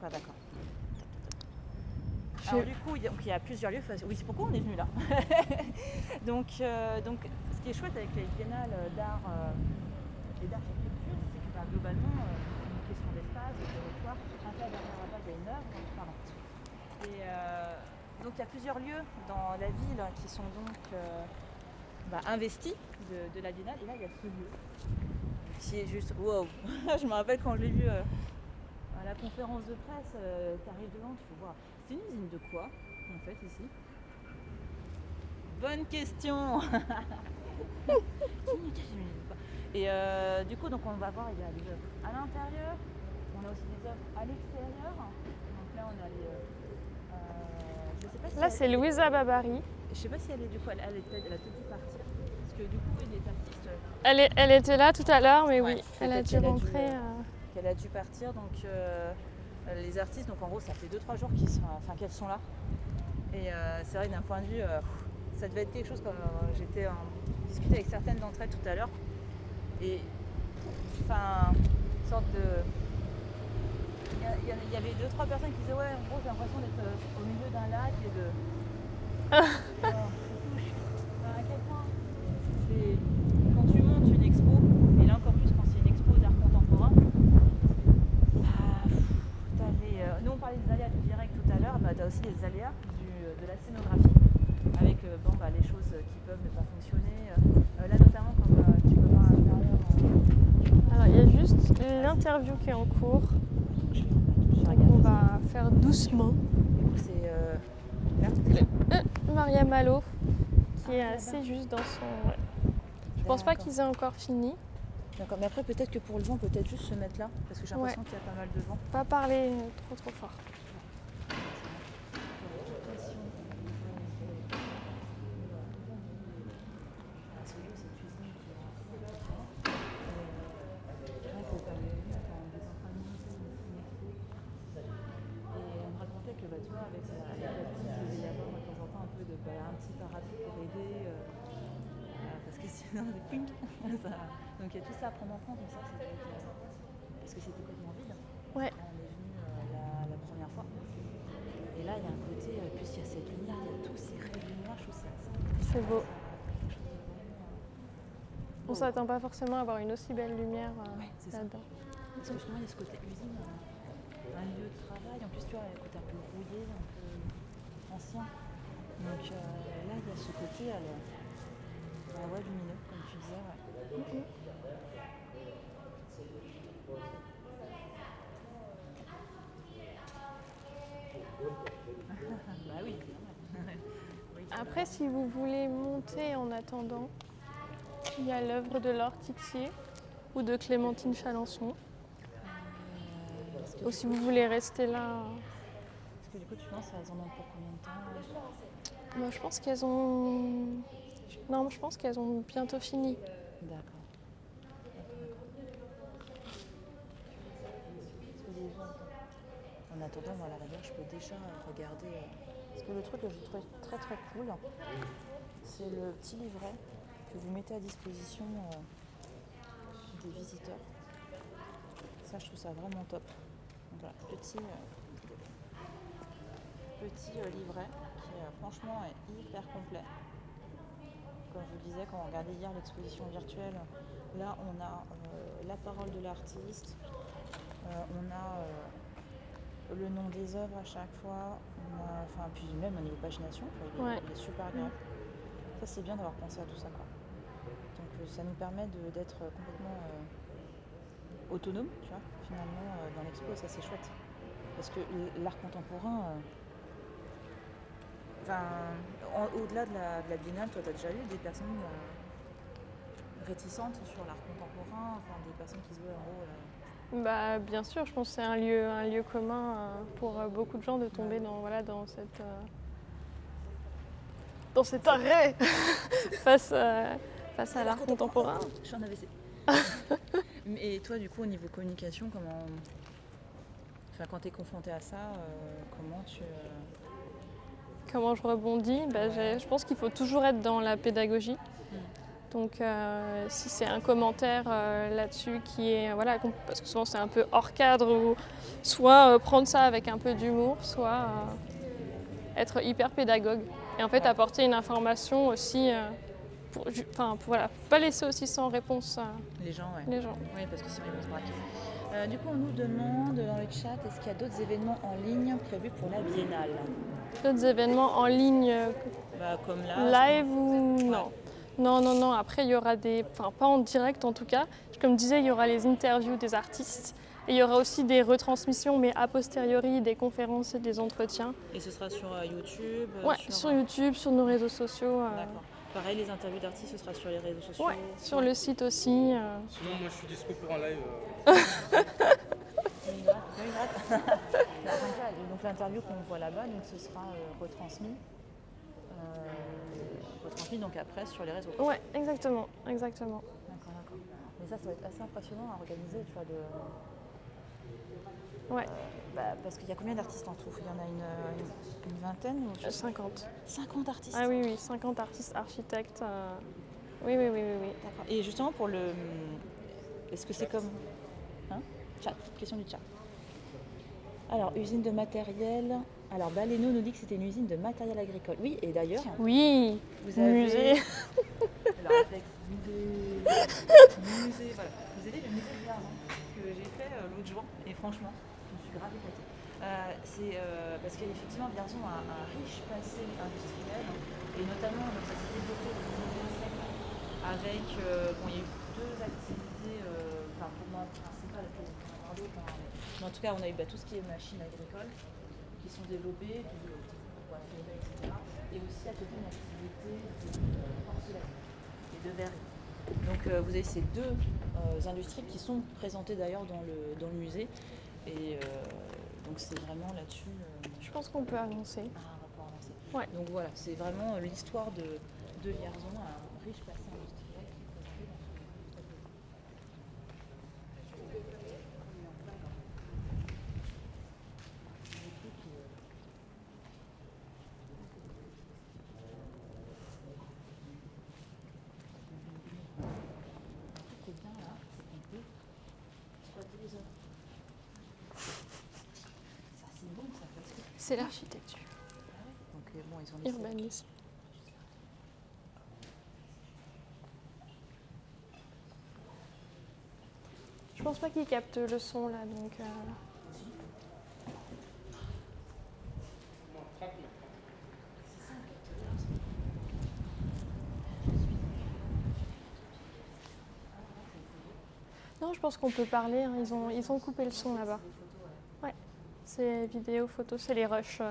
D'accord. Alors du coup, il y a plusieurs lieux. Oui, c'est pourquoi on est venu là. donc, ce qui est chouette avec les biennales d'art et d'architecture, c'est que globalement, c'est une question d'espace, de territoire. Un peu derrière la base, il y a une œuvre. Et donc, il y a plusieurs lieux dans la ville qui sont donc investis de la biennale. Et là, il y a ce lieu qui est juste wow. Je me rappelle quand je l'ai vu à la conférence de presse, t'arrives devant, tu fais voir. C'est une usine de quoi, en fait, ici? Bonne question. Et du coup, donc on va voir, il y a des œuvres à l'intérieur, on a aussi des œuvres à l'extérieur. Donc là, on a les... je sais pas si là, c'est Louisa Babary. Je sais pas si elle est du coup, elle a peut-être dû partir. Parce que du coup, les artistes... Elle était là tout à l'heure, mais oui, elle a dû rentrer. qu'elle a dû partir. Donc les artistes, donc en gros, ça fait 2-3 jours qu'elles sont là. Et c'est vrai que d'un point de vue, ça devait être quelque chose comme j'étais en discuter avec certaines d'entre elles tout à l'heure. Et enfin, une sorte de. Il y avait 2-3 personnes qui disaient ouais, en gros, j'ai l'impression d'être au milieu d'un lac et de. À quel point quand tu montes une expo, et là encore plus quand c'est une expo d'art contemporain, nous on parlait des aléas du direct tout à l'heure, tu as aussi les aléas de la scénographie, avec les choses qui peuvent ne pas fonctionner. Là notamment quand tu peux voir à l'intérieur. Alors il y a juste l'interview qui est en cours, donc on va faire doucement. Du coup c'est Maria Malo, qui est assez juste dans son... Ouais. Je pense pas qu'ils aient encore fini. D'accord, mais après peut-être que pour le vent, peut-être juste se mettre là, parce que j'ai l'impression qu'il y a pas mal de vent. Pas parler trop fort. Donc il y a tout ça à prendre en compte, donc ça doit être, parce que c'était complètement vide Ouais. quand on est venu la première fois. Et là il y a un côté, puisqu'il y a cette lumière, il y a tous ces raies de lumière, je trouve ça. C'est beau. On s'attend pas forcément à avoir une aussi belle lumière là-dedans. Parce que justement il y a ce côté usine, un lieu de travail, en plus tu vois, il y a le côté un peu rouillé, un peu ancien. Donc là il y a ce côté lumineux, comme tu disais. Ouais. Bah oui. Après, si vous voulez monter en attendant, il y a l'œuvre de Laure Tixier ou de Clémentine Chalençon. Ou si vous voulez rester là. Parce que du coup, tu penses qu'elles en ont pour combien de temps Moi, je pense qu'elles ont. Non, je pense qu'elles ont bientôt fini. D'accord. En attendant, moi, à la rigueur, je peux déjà regarder. Parce que le truc que j'ai trouvé très très cool, c'est le petit livret que vous mettez à disposition des visiteurs. Ça, je trouve ça vraiment top. Donc voilà, petit livret qui franchement est hyper complet. Comme je vous disais, quand on regardait hier l'exposition virtuelle, là on a la parole de l'artiste, on a le nom des œuvres à chaque fois, puis même au niveau pagination, il est super agréable. Ça c'est bien d'avoir pensé à tout ça, quoi. Donc ça nous permet d'être complètement autonome, tu vois, finalement dans l'expo, et ça c'est chouette. Parce que l'art contemporain, au-delà de la biennale, toi tu as déjà eu des personnes réticentes sur l'art contemporain, des personnes qui se veulent en gros. Bah, bien sûr, je pense que c'est un lieu commun pour beaucoup de gens de tomber dans cet arrêt face à l'art contemporain. Je suis en AVC. Et toi, du coup, au niveau communication, quand tu es confrontée à ça, Comment je rebondis ? Je pense qu'il faut toujours être dans la pédagogie. Donc si c'est un commentaire là-dessus qui est, parce que souvent c'est un peu hors cadre, ou soit prendre ça avec un peu d'humour, soit être hyper pédagogue. Et en fait apporter une information aussi, pas laisser aussi sans réponse les gens. Oui, parce que sinon ils vont se braquer. Du coup on nous demande dans le chat, est-ce qu'il y a d'autres événements en ligne prévus pour la biennale ? D'autres événements en ligne comme là, live ou non ? Non. Après, il y aura pas en direct en tout cas. Comme je disais, il y aura les interviews des artistes. Et il y aura aussi des retransmissions, mais a posteriori, des conférences et des entretiens. Et ce sera sur YouTube sur YouTube, sur nos réseaux sociaux. D'accord. Pareil, les interviews d'artistes, ce sera sur les réseaux sociaux. Sur le site aussi. Sinon, moi, je suis dispo pour un live. Donc l'interview qu'on voit là-bas, donc ce sera retransmis donc après sur les réseaux. Ouais, exactement. D'accord. Mais ça va être assez impressionnant à organiser, tu vois, Ouais, Parce qu'il y a combien d'artistes en tout? Il y en a une vingtaine ou 50. 50 artistes. Ah oui, 50 artistes, architectes. Oui, oui, oui, oui, oui. D'accord. Et justement pour le... Est-ce que c'est comme... Hein? Chat, question du chat. Alors, usine de matériel... Alors, Baleno nous dit que c'était une usine de matériel agricole. Oui, et d'ailleurs, Oui, vous avez... musée. Alors, avec musée... voilà. Vous avez le musée de Vierzon que j'ai fait l'autre jour. Et franchement, je me suis grave éclatée. C'est parce qu'effectivement, Vierzon a un riche passé industriel. Et notamment, ça s'est développé au XIXe siècle avec... il y a eu deux activités, pour moi, principales, peut-être qu'il y en a d'autres, hein, mais en tout cas, on a eu tout ce qui est machines agricoles qui sont développées, etc. Et aussi à côté une activité de porcelaine et de verrerie. Donc vous avez ces deux industries qui sont présentées d'ailleurs dans le musée. Et donc c'est vraiment là-dessus. Je pense qu'on peut avancer. On va pouvoir avancer. Ouais. Donc voilà, c'est vraiment l'histoire de Vierzon, un riche passé industriel qui est présenté dans ce tableau. C'est bien là, c'est qu'on peut exploiter les œuvres. Ça c'est bon ça parce que... C'est l'architecture. Donc bon, ils ont laissé... Urbanisme. Je pense pas qu'ils captent le son là, donc. Non, je pense qu'on peut parler. Hein. Ils ont coupé le son là-bas. Ouais. C'est vidéo, photo, c'est les rushs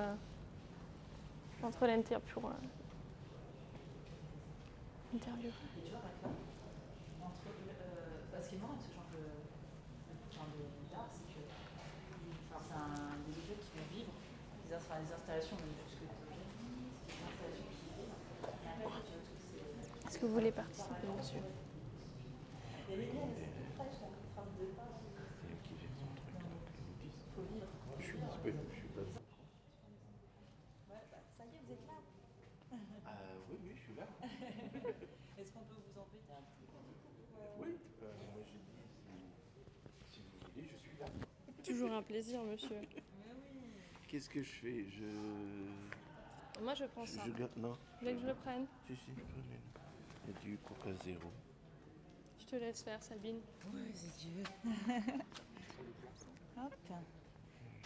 entre l'interview. Interview. Et tu vois, maintenant, ce qui est marrant avec ce genre d'art, c'est que c'est des objets qui vont vivre, des installations, même plus que des objets, c'est des installations qui vivent. Et après, tu vois, Est-ce que vous voulez participer, monsieur? il y a des liens, c'est très fraîche, la contrainte de pas. Faut vivre. Je suis disponible, je suis pas. Ça y est, vous êtes là. Oui, je suis là. Est-ce qu'on peut vous embêter un petit peu? Oui, moi j'ai dit, si vous voulez, je suis là. Toujours un plaisir, monsieur. Qu'est-ce que je fais? Moi, je prends ça. Je garde. Non. Vous voulez que je le prenne? Si, prenez. Il y a du Coca Zéro. Je te laisse faire, Sabine. Oui, si tu veux. Hop.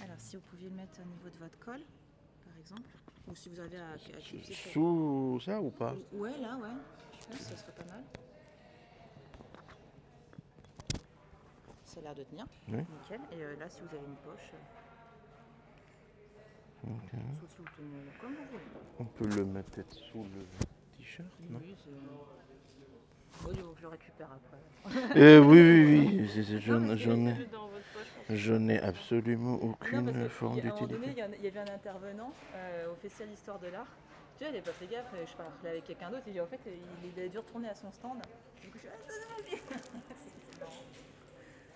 Alors, si vous pouviez le mettre au niveau de votre col, par exemple, ou si vous avez à clipser sur... Sous ça ou pas? Ouais, là, ouais. Ça serait pas mal. Ça a l'air de tenir. Oui. Nickel. Et là, si vous avez une poche, sauf si vous tenez comme vous voulez. On peut le mettre peut-être sous le t-shirt, non? Oui, c'est... Bon, il faut que je le récupère après. Oui. J'en Dans votre poche. ai absolument aucune forme À un moment donné, d'utilité. il y avait un intervenant au Festival d'Histoire de l'Art. Tu vois, il n'avait pas fait gaffe, je parlais avec quelqu'un d'autre, et en fait, il avait dû retourner à son stand. Du coup, je suis c'est marrant.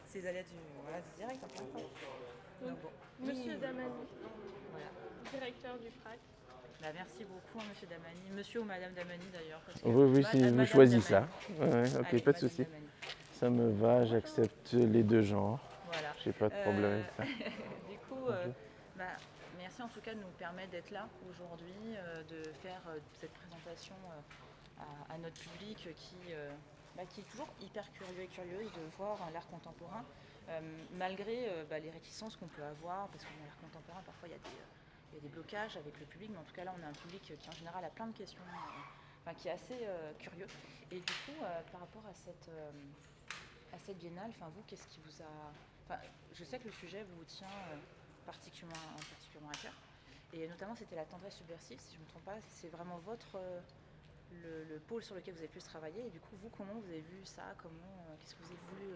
C'est les aléas du direct, encore une fois. Donc, bon. Monsieur Damani, Voilà. directeur du FRAC. Merci beaucoup, monsieur Damani. Monsieur ou madame Damani, d'ailleurs. Parce que Oui, si vous Madame choisissez Damani. ça. Ouais, ok, Allez, pas de madame souci. Damani. Ça me va, j'accepte les deux genres. Voilà. J'ai pas de problème avec ça. Du coup, merci en tout cas de nous permettre d'être là aujourd'hui, de faire cette présentation à notre public qui est toujours hyper curieux et curieuse de voir l'art contemporain, malgré les réticences qu'on peut avoir, parce qu'on a l'art contemporain, parfois il y a des blocages avec le public, mais en tout cas là on a un public qui en général a plein de questions, qui est assez curieux. Et du coup, par rapport à cette biennale, vous, qu'est-ce qui vous a... je sais que le sujet vous tient particulièrement à cœur, et notamment c'était la tendresse subversive, si je ne me trompe pas, c'est vraiment le pôle sur lequel vous avez pu travailler, et du coup, vous, comment vous avez vu ça, qu'est-ce que vous avez voulu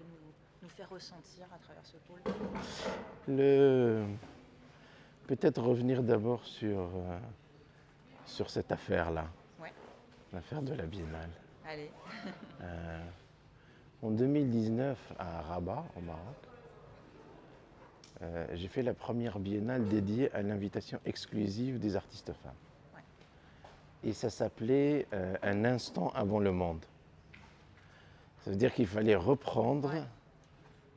nous faire ressentir à travers ce pôle? Peut-être revenir d'abord sur cette affaire-là, Ouais. l'affaire de la Biennale. Allez. En 2019, à Rabat, au Maroc, j'ai fait la première biennale dédiée à l'invitation exclusive des artistes femmes. Ouais. Et ça s'appelait Un instant avant le monde. Ça veut dire qu'il fallait reprendre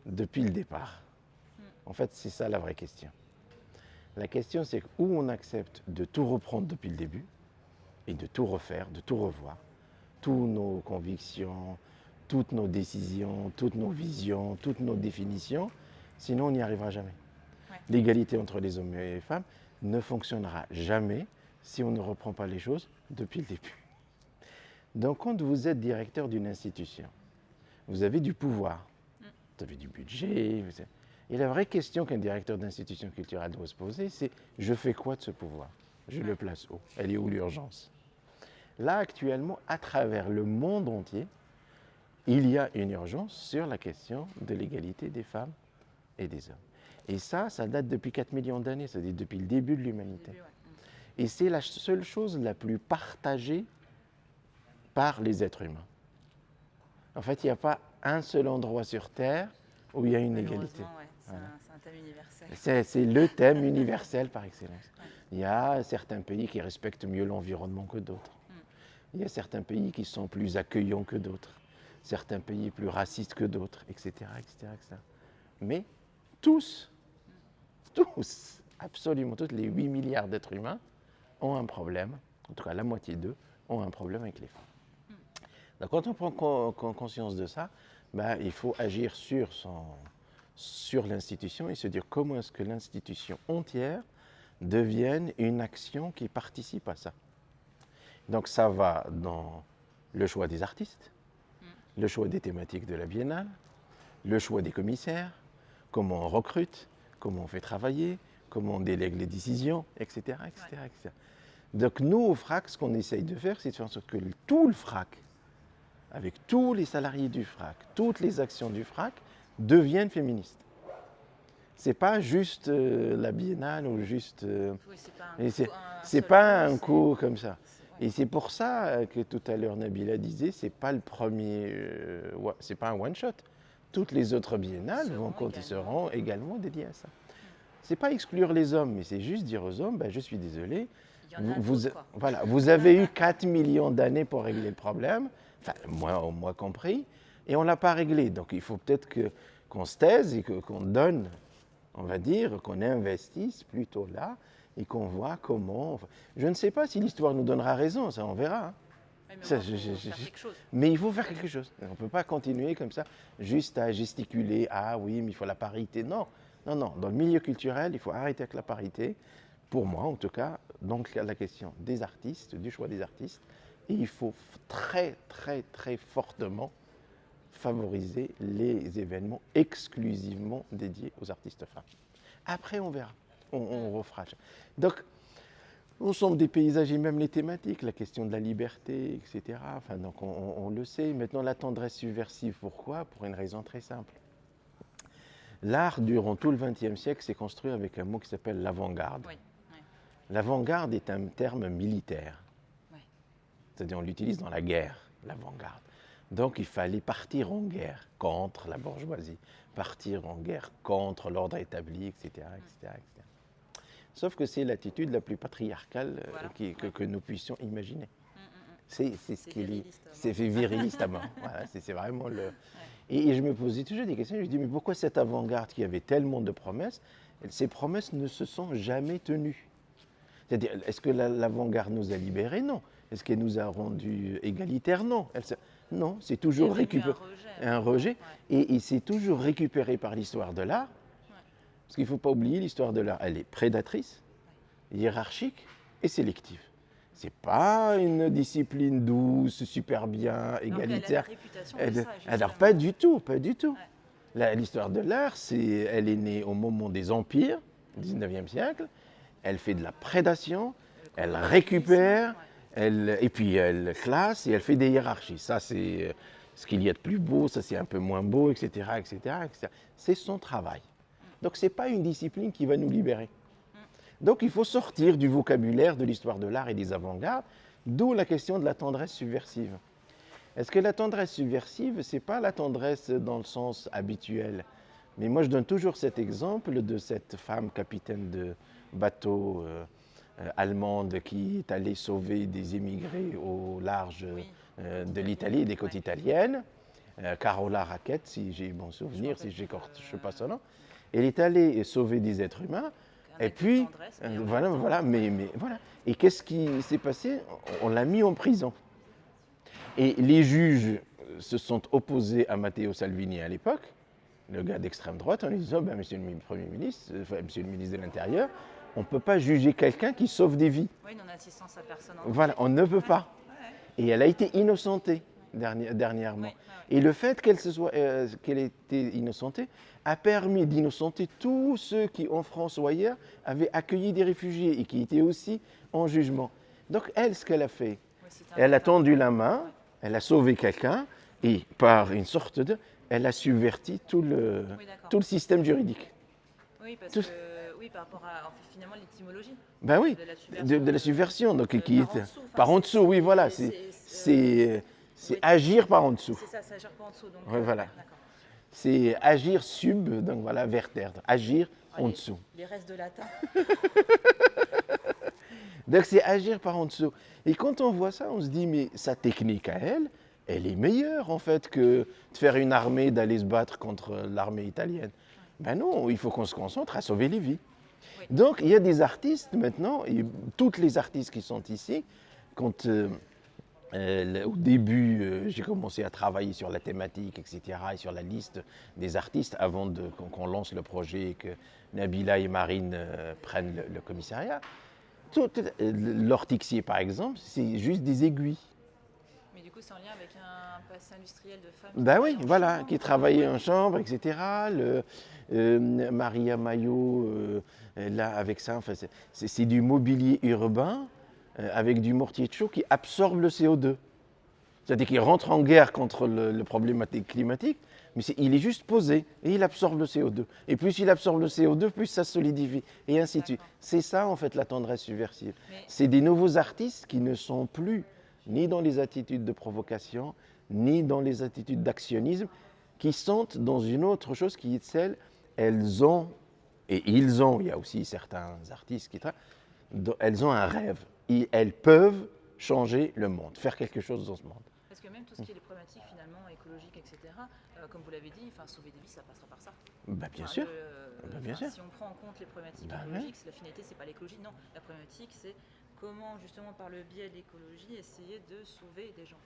depuis le départ. En fait, c'est ça la vraie question. La question, c'est où on accepte de tout reprendre depuis le début et de tout refaire, de tout revoir. Toutes nos convictions, toutes nos décisions, toutes nos visions, toutes nos définitions. Sinon, on n'y arrivera jamais. Ouais. L'égalité entre les hommes et les femmes ne fonctionnera jamais si on ne reprend pas les choses depuis le début. Donc, quand vous êtes directeur d'une institution, vous avez du pouvoir, vous avez du budget. Et la vraie question qu'un directeur d'institution culturelle doit se poser, c'est je fais quoi de ce pouvoir? Je le place où? Elle est où l'urgence? Là, actuellement, à travers le monde entier, il y a une urgence sur la question de l'égalité des femmes et des hommes. Et ça date depuis 4 millions d'années, c'est-à-dire depuis le début de l'humanité. Et c'est la seule chose la plus partagée par les êtres humains. En fait, il n'y a pas un seul endroit sur Terre où il y a une égalité. Ouais. C'est Voilà. un thème universel. C'est le thème universel par excellence. Il y a certains pays qui respectent mieux l'environnement que d'autres. Il y a certains pays qui sont plus accueillants que d'autres. Certains pays plus racistes que d'autres, etc., etc., etc. Mais tous, absolument tous, les 8 milliards d'êtres humains ont un problème, en tout cas la moitié d'eux, ont un problème avec les femmes. Donc quand on prend conscience de ça, il faut agir sur l'institution et se dire comment est-ce que l'institution entière devienne une action qui participe à ça. Donc ça va dans le choix des artistes, le choix des thématiques de la biennale, le choix des commissaires, comment on recrute, comment on fait travailler, comment on délègue les décisions, etc., etc., etc. Donc nous, au FRAC, ce qu'on essaye de faire, c'est de faire en sorte que tout le FRAC, avec tous les salariés du FRAC, toutes les actions du FRAC, deviennent féministes. Ce n'est pas juste la biennale ou juste... c'est pas un coup comme ça. Et c'est pour ça que tout à l'heure Nabila disait, c'est pas le premier, c'est pas un one shot. Toutes les autres biennales seront également dédiées à ça. C'est pas exclure les hommes, mais c'est juste dire aux hommes, je suis désolé, vous avez eu 4 millions d'années pour régler le problème, enfin moi compris, et on ne l'a pas réglé. Donc il faut peut-être qu'on se taise et qu'on donne, on va dire, qu'on investisse plutôt là, et qu'on voit comment... Je ne sais pas si l'histoire nous donnera raison, ça on verra. Mais il faut faire quelque chose. On ne peut pas continuer comme ça, juste à gesticuler. Ah oui, mais il faut la parité. Non. Dans le milieu culturel, il faut arrêter avec la parité. Pour moi, en tout cas, donc la question des artistes, du choix des artistes. Et il faut très, très, très fortement favoriser les événements exclusivement dédiés aux artistes femmes. Après, on verra. On refera. Donc, l'ensemble des paysages et même les thématiques, la question de la liberté, etc. Enfin, donc on le sait. Maintenant, la tendresse subversive, pourquoi? Pour une raison très simple. L'art, durant tout le XXe siècle, s'est construit avec un mot qui s'appelle l'avant-garde. Oui. L'avant-garde est un terme militaire. Oui. C'est-à-dire, on l'utilise dans la guerre, l'avant-garde. Donc, il fallait partir en guerre contre la bourgeoisie, partir en guerre contre l'ordre établi, etc., etc., etc. Sauf que c'est l'attitude la plus patriarcale que nous puissions imaginer. C'est ce qui est... C'est viriliste à mort. Voilà, c'est vraiment le... Et je me posais toujours des questions. Je me dis, mais pourquoi cette avant-garde qui avait tellement de promesses, ces promesses ne se sont jamais tenues? C'est-à-dire, est-ce que l'avant-garde nous a libérés? Non. Est-ce qu'elle nous a rendus égalitaires? Non. Non, c'est toujours récupéré. Un rejet. Et c'est toujours récupéré par l'histoire de l'art. Parce qu'il ne faut pas oublier, l'histoire de l'art, elle est prédatrice, hiérarchique et sélective. Ce n'est pas une discipline douce, super bien, égalitaire. Alors, pas du tout, pas du tout. L'histoire de l'art, elle est née au moment des empires, au XIXe siècle. Elle fait de la prédation, elle récupère, et puis elle classe et elle fait des hiérarchies. Ça, c'est ce qu'il y a de plus beau, ça c'est un peu moins beau, etc., etc., etc. C'est son travail. Donc, ce n'est pas une discipline qui va nous libérer. Donc, il faut sortir du vocabulaire de l'histoire de l'art et des avant-gardes, d'où la question de la tendresse subversive. Est-ce que la tendresse subversive, ce n'est pas la tendresse dans le sens habituel Mais moi, je donne toujours cet exemple de cette femme capitaine de bateau allemande qui est allée sauver des émigrés au large de l'Italie et des côtes italiennes. Carola Rackete, si j'ai bon souvenir, si j'écorche pas son nom. Elle est allée sauver des êtres humains. Et puis, voilà. Et qu'est-ce qui s'est passé? On l'a mis en prison. Et les juges se sont opposés à Matteo Salvini à l'époque, le gars d'extrême droite, en lui disant Monsieur le Premier ministre, Monsieur le ministre de l'Intérieur, on ne peut pas juger quelqu'un qui sauve des vies. Oui, non-assistance à personne. Voilà, on ne peut pas. Et elle a été innocentée dernièrement. Et le fait qu'elle ait été innocentée a permis d'innocenter tous ceux qui, en France ou ailleurs, avaient accueilli des réfugiés et qui étaient aussi en jugement. Donc elle, ce qu'elle a fait, elle a tendu la main, elle a sauvé quelqu'un et par une sorte de... Elle a subverti tout le système juridique. Oui, parce que... Oui, par rapport à finalement l'étymologie. Ben oui, de la subversion. Donc, qui est par en dessous, oui, voilà. C'est agir par en dessous. C'est ça, c'est agir par en dessous. Donc, ouais, voilà. C'est agir donc voilà, verter, agir en dessous. Les restes de latin. Donc c'est agir par en dessous. Et quand on voit ça, on se dit, mais sa technique à elle, elle est meilleure en fait que de faire une armée, d'aller se battre contre l'armée italienne. Ben non, il faut qu'on se concentre à sauver les vies. Oui. Donc il y a des artistes maintenant, et toutes les artistes qui sont ici, quand au début j'ai commencé à travailler sur la thématique, etc., et sur la liste des artistes avant qu'on lance le projet et que Nabila et Marine prennent le commissariat, l'ortixier par exemple, c'est juste des aiguilles. Mais du coup c'est en lien avec un passé industriel de femmes ben oui, voilà, qui travaillaient en chambre, etc. Maria Maillot, là, avec ça, enfin, c'est du mobilier urbain avec du mortier de chaux qui absorbe le CO2. C'est-à-dire qu'il rentre en guerre contre le problématique climatique, mais il est juste posé et il absorbe le CO2. Et plus il absorbe le CO2, plus ça solidifie, et ainsi de suite. C'est ça, en fait, la tendresse subversive. C'est des nouveaux artistes qui ne sont plus ni dans les attitudes de provocation, ni dans les attitudes d'actionnisme, qui sont dans une autre chose qui est celle, elles ont, et ils ont, il y a aussi certains artistes qui travaillent, elles ont un rêve. Et elles peuvent changer le monde, faire quelque chose dans ce monde. Parce que même tout ce qui est les problématiques finalement écologiques, etc., comme vous l'avez dit, sauver des vies, ça passera par ça. Ben, bien sûr. Bien sûr. Si on prend en compte les problématiques écologiques, la finalité, c'est pas l'écologie, non. La problématique, c'est comment, justement, par le biais de l'écologie, essayer de sauver des gens.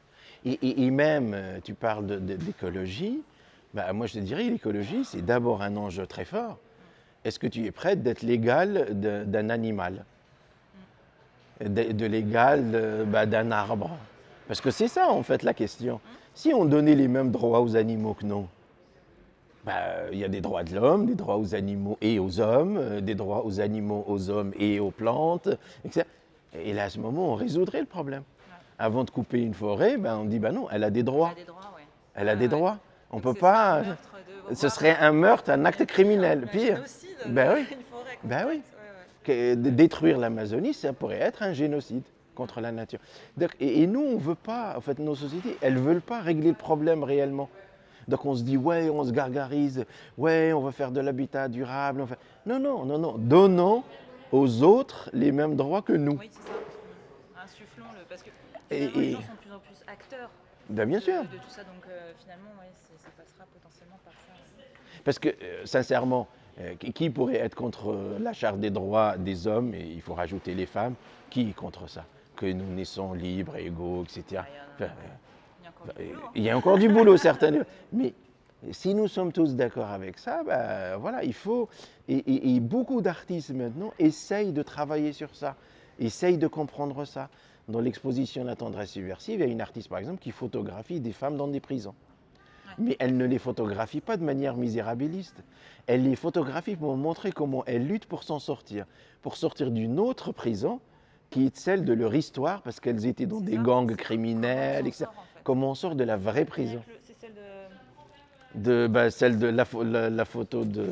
Et même, tu parles d'écologie, ben, moi je te dirais, l'écologie, c'est d'abord un enjeu très fort. Est-ce que tu es prête d'être l'égal d'un animal, de l'égal d'un arbre? Parce que c'est ça, en fait, la question. Si on donnait les mêmes droits aux animaux que nous, il y a des droits de l'homme, des droits aux animaux et aux hommes, des droits aux animaux, aux hommes et aux plantes, etc. Et là, à ce moment, on résoudrait le problème. Ouais. Avant de couper une forêt, on dit, non, elle a des droits. Elle a des droits, ouais. Elle a des droits. On ne peut pas... Ce serait un meurtre, un acte criminel. Pire. Génocide, oui. Ouais. Détruire l'Amazonie, ça pourrait être un génocide contre la nature. Donc, et nous, on ne veut pas, en fait, nos sociétés, elles ne veulent pas régler le problème réellement. Donc on se dit, ouais, on se gargarise, ouais, on va faire de l'habitat durable. Non. Donnons aux autres les mêmes droits que nous. Oui, c'est ça. Insufflons-le, parce que les gens sont de plus en plus acteurs bien sûr. De tout ça. Donc finalement, ça passera potentiellement par ça. Parce que, sincèrement, qui pourrait être contre la charte des droits des hommes, et il faut rajouter les femmes, qui est contre ça? Que nous naissons libres, égaux, etc. Il y a encore du boulot, certainement. Mais si nous sommes tous d'accord avec ça, voilà, il faut... Et beaucoup d'artistes maintenant essayent de travailler sur ça, essayent de comprendre ça. Dans l'exposition La tendresse subversive, il y a une artiste, par exemple, qui photographie des femmes dans des prisons. Mais elle ne les photographie pas de manière misérabiliste. Elle les photographie pour montrer comment elles luttent pour s'en sortir, pour sortir d'une autre prison qui est celle de leur histoire, parce qu'elles étaient dans des gangs criminels, etc. Comment on sort de la vraie prison. C'est celle celle de la photo de...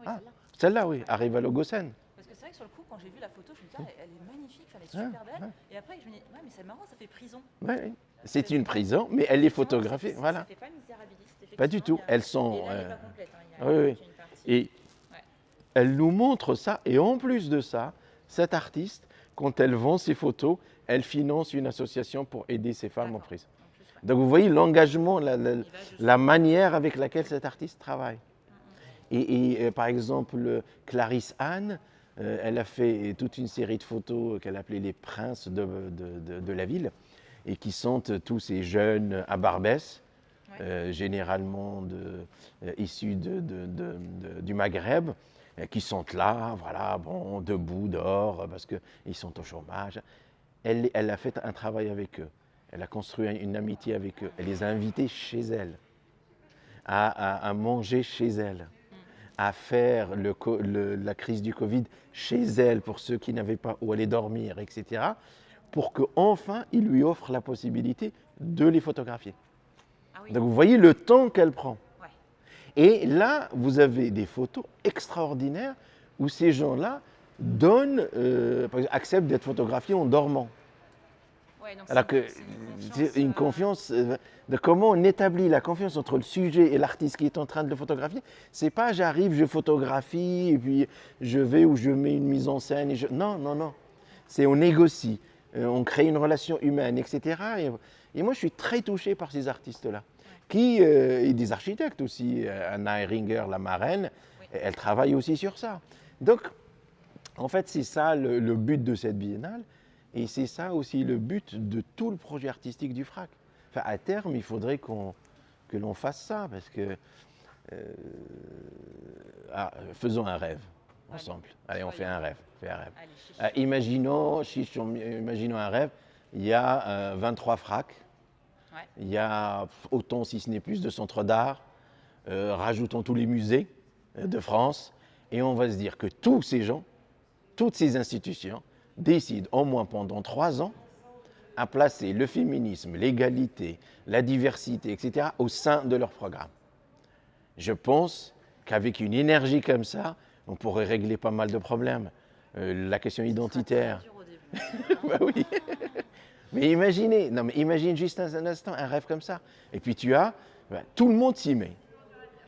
Oui, celle-là, oui, Arriva Logosen. Parce que c'est vrai que sur le coup, quand j'ai vu la photo, je me disais, elle est magnifique, elle est super belle. Et après, je me dis, ouais, mais c'est marrant, ça fait prison. Ouais, c'est une prison, mais elle est photographiée. Voilà. Ça fait pas misérabiliste. Pas du tout. Elles sont. Et là, elle n'est pas complète. Il y a oui, oui. une partie. Et elle nous montre ça. Et en plus de ça, cette artiste, quand elle vend ses photos, elle finance une association pour aider ces femmes en prison. En plus, Donc vous voyez l'engagement, la manière avec laquelle cet artiste travaille. Et par exemple, Clarisse Anne, elle a fait toute une série de photos qu'elle appelait les princes de la ville, et qui sont tous ces jeunes à Barbès, généralement issus du Maghreb, qui sont là, voilà, bon, debout, dehors, parce qu'ils sont au chômage. Elle a fait un travail avec eux. Elle a construit une amitié avec eux. Elle les a invités chez elle, à manger chez elle, à faire la crise du Covid chez elle pour ceux qui n'avaient pas où aller dormir, etc., pour qu'enfin, il lui offre la possibilité de les photographier. Ah oui. Donc vous voyez le temps qu'elle prend. Ouais. Et là, vous avez des photos extraordinaires où ces gens-là acceptent d'être photographiés en dormant. Ouais, donc Alors que c'est une confiance, de comment on établit la confiance entre le sujet et l'artiste qui est en train de le photographier. C'est pas j'arrive, je photographie et puis je vais ou je mets une mise en scène. Non, non, non. C'est on négocie, on crée une relation humaine, etc. Et moi, je suis très touché par ces artistes-là. Et des architectes aussi. Anna Heringer, la marraine, elle travaille aussi sur ça. Donc, en fait, c'est ça le but de cette biennale. Et c'est ça aussi le but de tout le projet artistique du FRAC. Enfin, à terme, il faudrait que l'on fasse ça, parce que faisons un rêve ensemble. Allez, on fait un rêve. Imaginons un rêve. Il y a 23 FRAC. Il y a autant, si ce n'est plus, de centres d'art. Rajoutons tous les musées de France. Et on va se dire que tous ces gens, toutes ces institutions, décident au moins pendant 3 ans à placer le féminisme, l'égalité, la diversité, etc. au sein de leur programme. Je pense qu'avec une énergie comme ça, on pourrait régler pas mal de problèmes. La question identitaire. Ça sera très dur au début, Bah oui. Mais imagine juste un instant un rêve comme ça. Et puis tout le monde s'y met.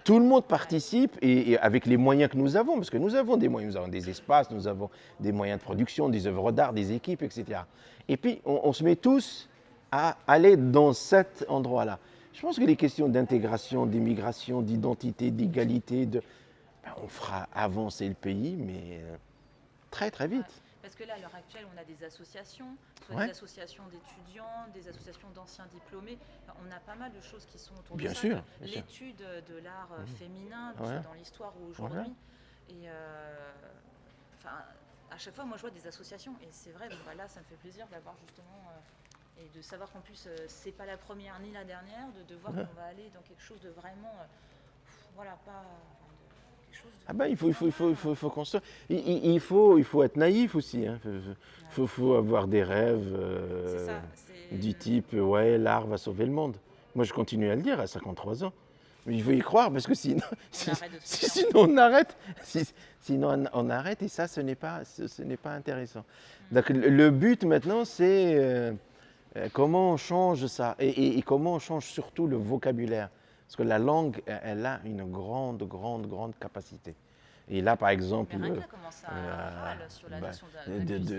Tout le monde participe et avec les moyens que nous avons, parce que nous avons des moyens, nous avons des espaces, nous avons des moyens de production, des œuvres d'art, des équipes, etc. Et puis on se met tous à aller dans cet endroit-là. Je pense que les questions d'intégration, d'immigration, d'identité, d'égalité, on fera avancer le pays, mais très très vite. Parce que là, à l'heure actuelle, on a des associations, soit des associations d'étudiants, des associations d'anciens diplômés. Enfin, on a pas mal de choses qui sont autour de ça. Bien sûr. L'étude de l'art féminin, dans l'histoire ou aujourd'hui. Et à chaque fois, moi, je vois des associations. Et c'est vrai, là, ça me fait plaisir d'avoir justement... et de savoir qu'en plus, c'est pas la première ni la dernière, de voir qu'on va aller dans quelque chose de vraiment... il faut construire. Il faut être naïf aussi. Hein. Il faut avoir des rêves du type l'art va sauver le monde. Moi, je continue à le dire à 53 ans. Mais il faut y croire parce que sinon on arrête. Sinon on arrête et ça, ce n'est pas intéressant. Donc le but maintenant, c'est comment on change ça et comment on change surtout le vocabulaire. Parce que la langue, elle a une grande capacité. Et là, par exemple,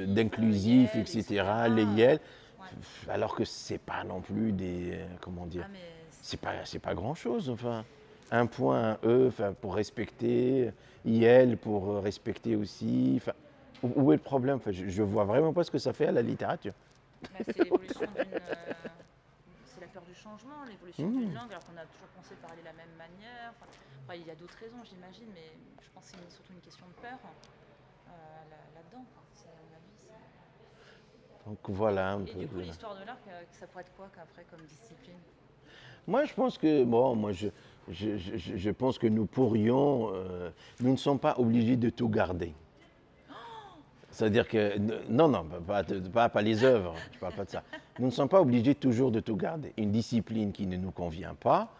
d'inclusif, etc., les YEL, alors que c'est pas non plus des, c'est pas grand-chose. Enfin, un point, un E, pour respecter, YEL pour respecter aussi. Enfin, où est le problème? Enfin, je vois vraiment pas ce que ça fait à la littérature. C'est l'évolution c'est la peur du changement, l'évolution d'une langue, alors qu'on a toujours pensé parler de la même manière. Enfin, il y a d'autres raisons, j'imagine, mais je pense que c'est surtout une question de peur là-dedans. Donc voilà un peu. Et du coup, l'histoire de l'art, ça pourrait être quoi après comme discipline? Moi, je pense que je pense que nous pourrions, nous ne sommes pas obligés de tout garder. C'est-à-dire que, non, pas les œuvres, je ne parle pas de ça. Nous ne sommes pas obligés toujours de tout garder. Une discipline qui ne nous convient pas,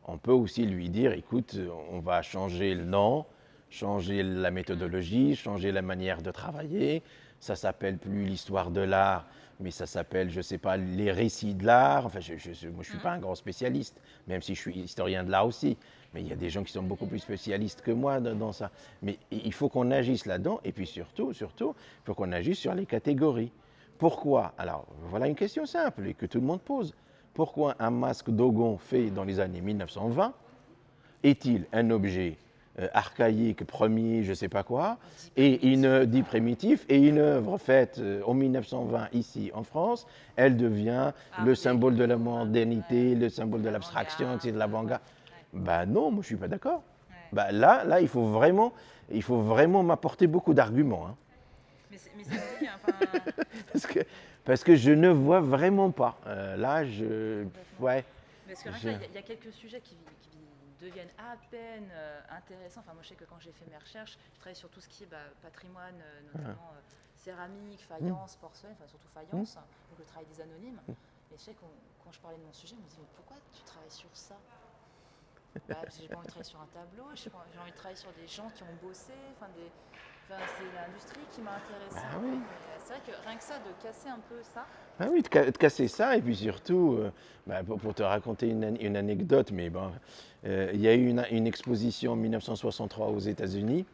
on peut aussi lui dire, écoute, on va changer le nom, changer la méthodologie, changer la manière de travailler. Ça s'appelle plus l'histoire de l'art, mais ça s'appelle, je ne sais pas, les récits de l'art. Enfin, moi, je ne suis pas un grand spécialiste, même si je suis historien de l'art aussi. Mais il y a des gens qui sont beaucoup plus spécialistes que moi dans ça. Mais il faut qu'on agisse là-dedans. Et puis surtout, il faut qu'on agisse sur les catégories. Pourquoi? Alors, voilà une question simple et que tout le monde pose. Pourquoi un masque Dogon fait dans les années 1920 est-il un objet archaïque, premier, je ne sais pas quoi, et dit primitif, et une œuvre faite en 1920 ici en France, elle devient le symbole de la modernité, le symbole de l'abstraction, c'est de l'avant-garde. Ben non, moi je ne suis pas d'accord. Ben là, il faut vraiment m'apporter beaucoup d'arguments. Hein. Mais c'est vrai, enfin... parce que je ne vois vraiment pas. Ouais. Parce que il y a quelques sujets qui deviennent à peine intéressants. Enfin, moi, je sais que quand j'ai fait mes recherches, je travaille sur tout ce qui est patrimoine, notamment céramique, faïence, porcelaine, enfin surtout faïence, donc le travail des anonymes. Et je sais que quand je parlais de mon sujet, je me disais, mais pourquoi tu travailles sur ça? Parce que j'ai pas envie de travailler sur un tableau, j'ai envie de travailler sur des gens qui ont bossé, c'est l'industrie qui m'a intéressée. Ah oui. C'est vrai que rien que ça, de casser un peu ça. Ah oui, de casser ça, et puis surtout, pour te raconter une anecdote, mais bon, il y a eu une exposition en 1963 aux États-Unis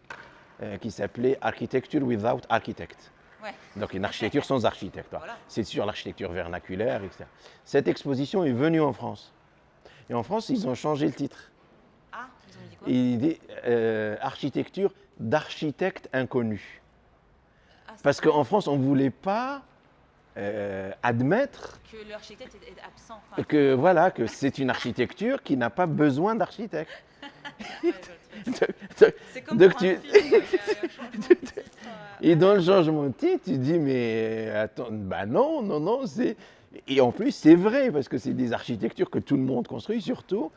qui s'appelait Architecture Without Architect. Ouais. Donc une architecture sans architecte. Voilà. C'est sur l'architecture vernaculaire, etc. Cette exposition est venue en France. Et en France, ils ont changé le titre. Ah, ils ont dit quoi? Il dit architecture d'architecte inconnu. Parce qu'en France, on ne voulait pas admettre que l'architecte est absent. Que c'est une architecture qui n'a pas besoin d'architecte. C'est comme pour un film, Et dans le changement de titre, tu dis mais attends, bah non, et en plus c'est vrai parce que c'est des architectures que tout le monde construit, surtout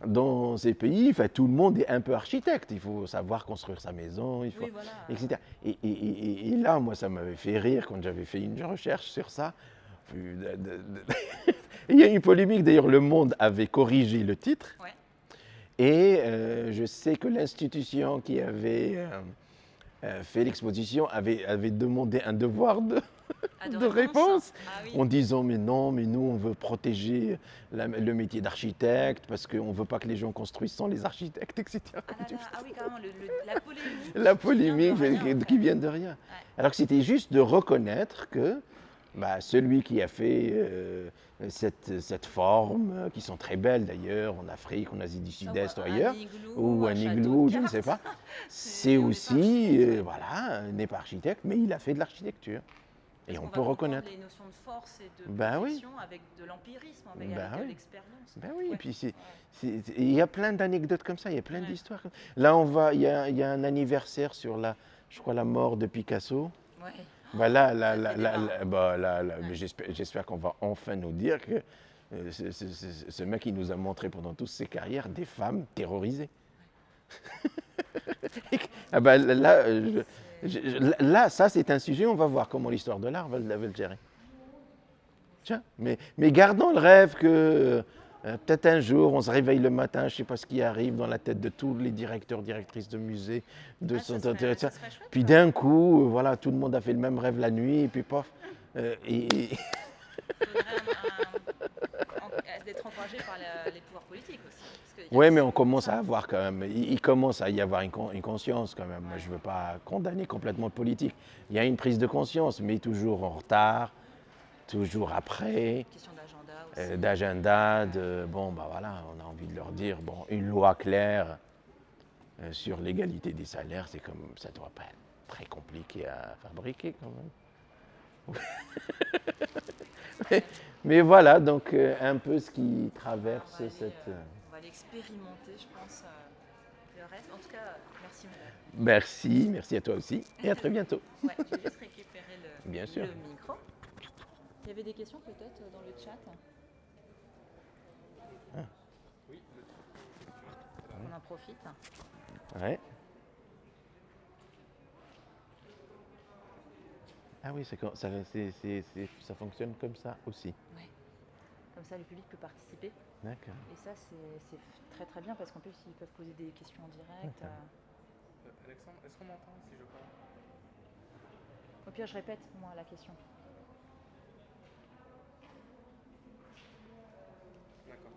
dans ces pays, enfin, tout le monde est un peu architecte. Il faut savoir construire sa maison, etc. Et là, moi, ça m'avait fait rire quand j'avais fait une recherche sur ça. Il y a eu une polémique, d'ailleurs, Le Monde avait corrigé le titre. Ouais. Et je sais que l'institution qui avait fait l'exposition avait demandé un devoir de réponse en disant mais non, mais nous on veut protéger le métier d'architecte parce qu'on ne veut pas que les gens construisent sans les architectes, etc. Ah oui, carrément, la polémique. La polémique qui vient de rien. Ouais. Alors que c'était juste de reconnaître que celui qui a fait cette forme, qui sont très belles d'ailleurs, en Afrique, en Asie du Sud-Est ou ailleurs, ou un igloo, je ne sais pas, c'est aussi, n'est pas architecte, mais il a fait de l'architecture. Et on peut reconnaître. Les notions de force et de protection avec de l'empirisme, avec de l'expérience. Oui, et puis il y a plein d'anecdotes comme ça, il y a plein d'histoires. Là, il y a un anniversaire sur je crois, la mort de Picasso. Ouais. J'espère qu'on va enfin nous dire que ce mec, il nous a montré pendant toutes ses carrières des femmes terrorisées. Là, ça, c'est un sujet, on va voir comment l'histoire de l'art va le gérer. Tiens, mais gardons le rêve que peut-être un jour, on se réveille le matin, je ne sais pas ce qui arrive dans la tête de tous les directeurs, directrices de musées, puis d'un coup, voilà, tout le monde a fait le même rêve la nuit, et puis pof. D'être encouragé par les pouvoirs politiques aussi. Oui, mais on commence à avoir quand même, il commence à y avoir une conscience quand même. Moi, je ne veux pas condamner complètement le politique. Il y a une prise de conscience, mais toujours en retard, toujours après. Question d'agenda aussi. D'agenda, voilà, on a envie de leur dire, une loi claire sur l'égalité des salaires, c'est comme, ça ne doit pas être très compliqué à fabriquer quand même. mais voilà, donc un peu ce qui traverse cette... On va aller expérimenter, je pense, le reste. En tout cas, merci. Merci à toi aussi, et à très bientôt. Ouais, je vais juste récupérer le micro. Il y avait des questions peut-être dans le chat? On en profite. Ouais. Ah oui, ça fonctionne comme ça aussi. Oui. Comme ça, le public peut participer. D'accord. Et ça, c'est très très bien parce qu'en plus, ils peuvent poser des questions en direct. Alexandre, est-ce qu'on m'entend si je parle? Au pire, je répète, moi, la question. D'accord.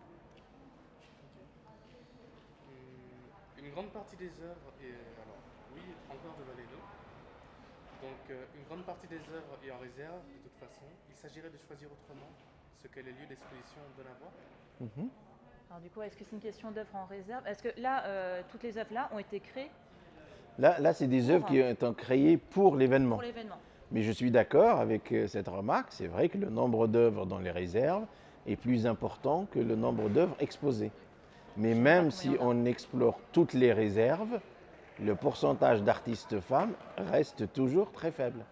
Une grande partie des œuvres est... Alors, oui, encore de Valédo. Donc, une grande partie des œuvres est en réserve, de toute façon. Il s'agirait de choisir autrement ce que les lieux d'exposition donnent à voir. Mhm. Alors du coup, est-ce que c'est une question d'œuvres en réserve? Est-ce que là, toutes les œuvres là ont été créées Là, c'est des œuvres qui ont été créées pour l'événement. pour l'événement? Mais je suis d'accord avec cette remarque. C'est vrai que le nombre d'œuvres dans les réserves est plus important que le nombre d'œuvres exposées. Mais Je sais même pas si combien il y en a. on explore toutes les réserves, le pourcentage d'artistes femmes reste toujours très faible.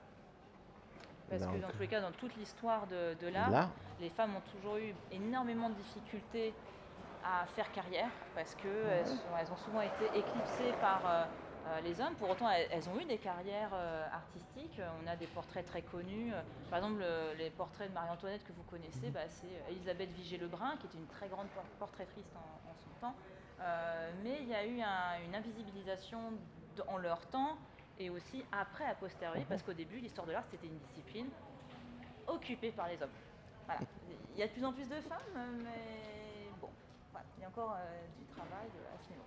Parce que Donc, dans tous les cas, dans toute l'histoire de l'art, là, les femmes ont toujours eu énormément de difficultés à faire carrière parce qu'elles ont souvent été éclipsées par les hommes. Pour autant, elles ont eu des carrières artistiques. On a des portraits très connus. Par exemple, les portraits de Marie-Antoinette que vous connaissez, c'est Elisabeth Vigée-Lebrun, qui était une très grande portraitiste en son temps. Mais il y a eu une invisibilisation en leur temps et aussi après, a posteriori, parce qu'au début, l'histoire de l'art, c'était une discipline occupée par les hommes. Voilà. Il y a de plus en plus de femmes, mais bon, voilà. Il y a encore du travail à ce niveau.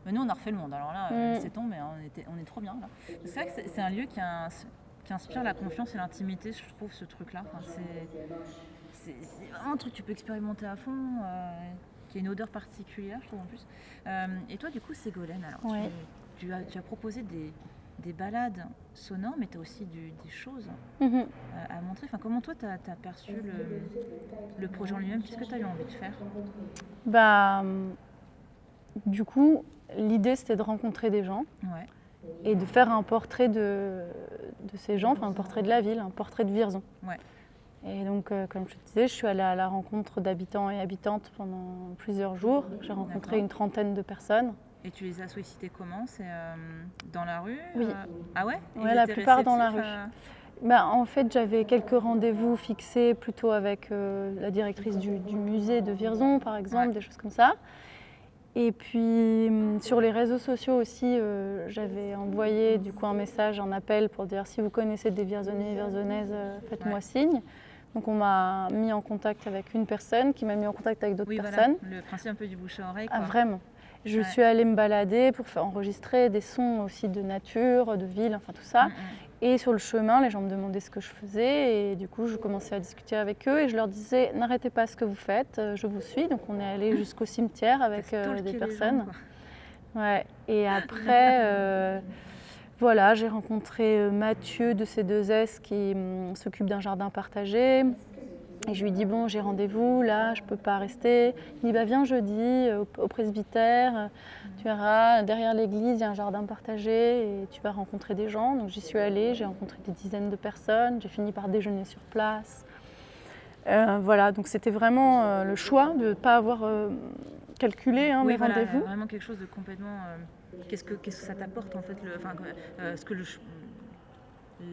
Mais nous, on a refait le monde. Alors là, c'est tombé, hein, on est trop bien là. C'est vrai que c'est un lieu qui inspire la confiance et l'intimité, je trouve, ce truc-là. Enfin, c'est vraiment un truc que tu peux expérimenter à fond, qui a une odeur particulière, je trouve en plus. Et toi, du coup, Ségolène, alors Ouais. tu as proposé des balades sonores, mais tu as aussi des choses Mhm. à montrer. Enfin, comment toi, tu as perçu le projet en lui-même? Qu'est-ce que tu as eu envie de faire? Bah, du coup, l'idée c'était de rencontrer des gens Ouais. et de faire un portrait de ces gens, enfin un portrait de la ville, un portrait de Vierzon. Ouais. Et donc, comme je te disais, je suis allée à la rencontre d'habitants et habitantes pendant plusieurs jours. J'ai rencontré D'accord. une trentaine de personnes. Et tu les as sollicités comment? C'est dans la rue? Oui. Ah ouais? Et Ouais, ils la étaient plupart dans la réceptifs, rue. Bah, en fait, j'avais quelques rendez-vous fixés plutôt avec la directrice du musée de Vierzon, par exemple, Ouais. des choses comme ça. Et puis sur les réseaux sociaux aussi, j'avais envoyé du coup un message, un appel pour dire si vous connaissez des Vierzonais et Vierzonaises, faites-moi Ouais. signe. Donc on m'a mis en contact avec une personne qui m'a mis en contact avec d'autres Oui, voilà, personnes. le principe un peu du bouche à oreille. Ah, Quoi. vraiment. Je Ouais. suis allée me balader pour faire enregistrer des sons aussi de nature, de ville, enfin tout ça. Et sur le chemin, les gens me demandaient ce que je faisais et du coup, je commençais à discuter avec eux et je leur disais n'arrêtez pas ce que vous faites, je vous suis. Donc on est allé jusqu'au cimetière avec T'as stalké des les personnes. gens, quoi. Ouais. Et après, voilà, j'ai rencontré Mathieu de C2S qui s'occupe d'un jardin partagé. Et je lui dis bon, j'ai rendez-vous, là, je peux pas rester. Il dit bah viens jeudi au presbytère, tu verras, derrière l'église, il y a un jardin partagé et tu vas rencontrer des gens. Donc j'y suis allée, j'ai rencontré des dizaines de personnes, j'ai fini par déjeuner sur place. Voilà, donc c'était vraiment le choix de ne pas avoir calculé Oui, mes voilà, rendez-vous. vraiment quelque chose de complètement. Qu'est-ce que ça t'apporte en fait, ce que